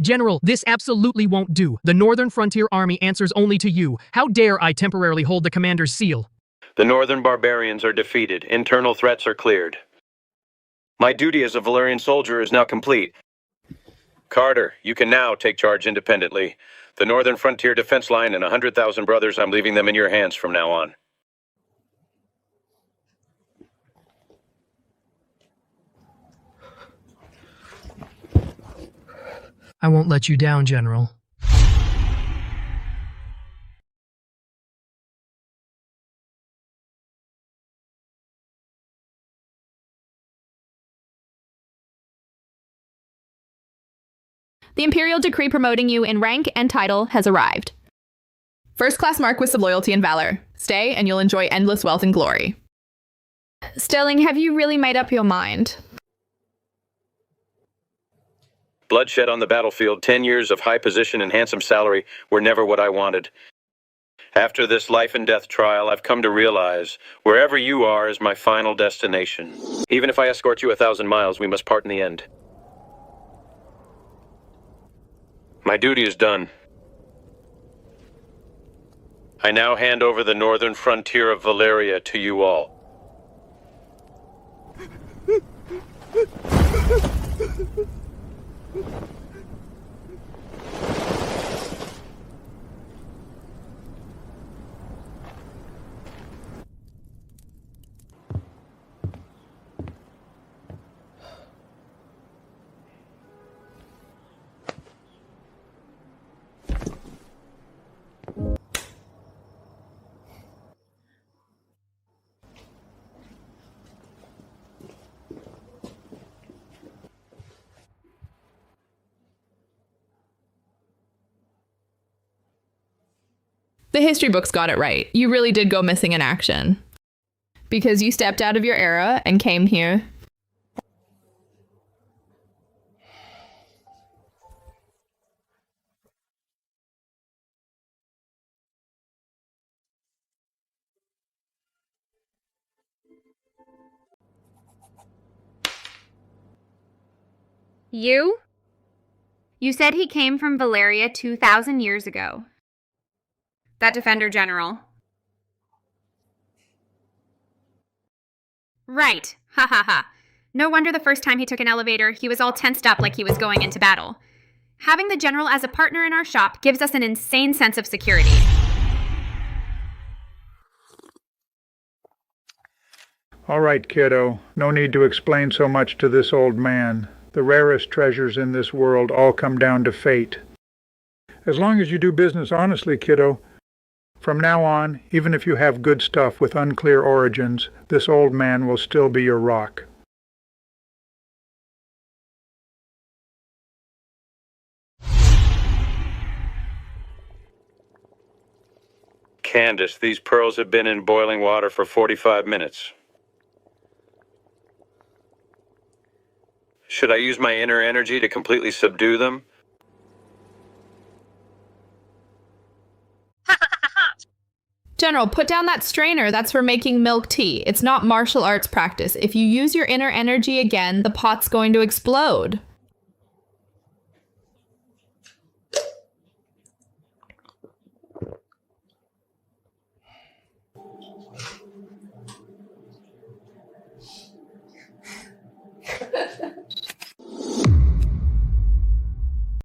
General, this absolutely won't do. The Northern Frontier Army answers only to you. How dare I temporarily hold the commander's seal? The northern barbarians are defeated. Internal threats are cleared. My duty as a Valerian soldier is now complete. Carter, you can now take charge independently. The Northern Frontier Defense Line and 100,000 brothers, I'm leaving them in your hands from now on. I won't let you down, General. The Imperial decree promoting you in rank and title has arrived. First class mark with some loyalty and valor. Stay and you'll enjoy endless wealth and glory. Sterling, have you really made up your mind? Bloodshed on the battlefield, 10 years of high position and handsome salary were never what I wanted. After this life and death trial, I've come to realize wherever you are is my final destination. Even if I escort you 1,000 miles, we must part in the end. My duty is done. I now hand over the northern frontier of Valeria to you all. The history books got it right. You really did go missing in action. Because you stepped out of your era and came here. You? You said he came from Valeria 2,000 years ago. That Defender General. Right. Ha ha ha. No wonder the first time he took an elevator, he was all tensed up like he was going into battle. Having the General as a partner in our shop gives us an insane sense of security. All right, kiddo. No need to explain so much to this old man. The rarest treasures in this world all come down to fate. As long as you do business honestly, kiddo, from now on, even if you have good stuff with unclear origins, this old man will still be your rock. Candace, these pearls have been in boiling water for 45 minutes. Should I use my inner energy to completely subdue them? General, put down that strainer. That's for making milk tea. It's not martial arts practice. If you use your inner energy again, the pot's going to explode.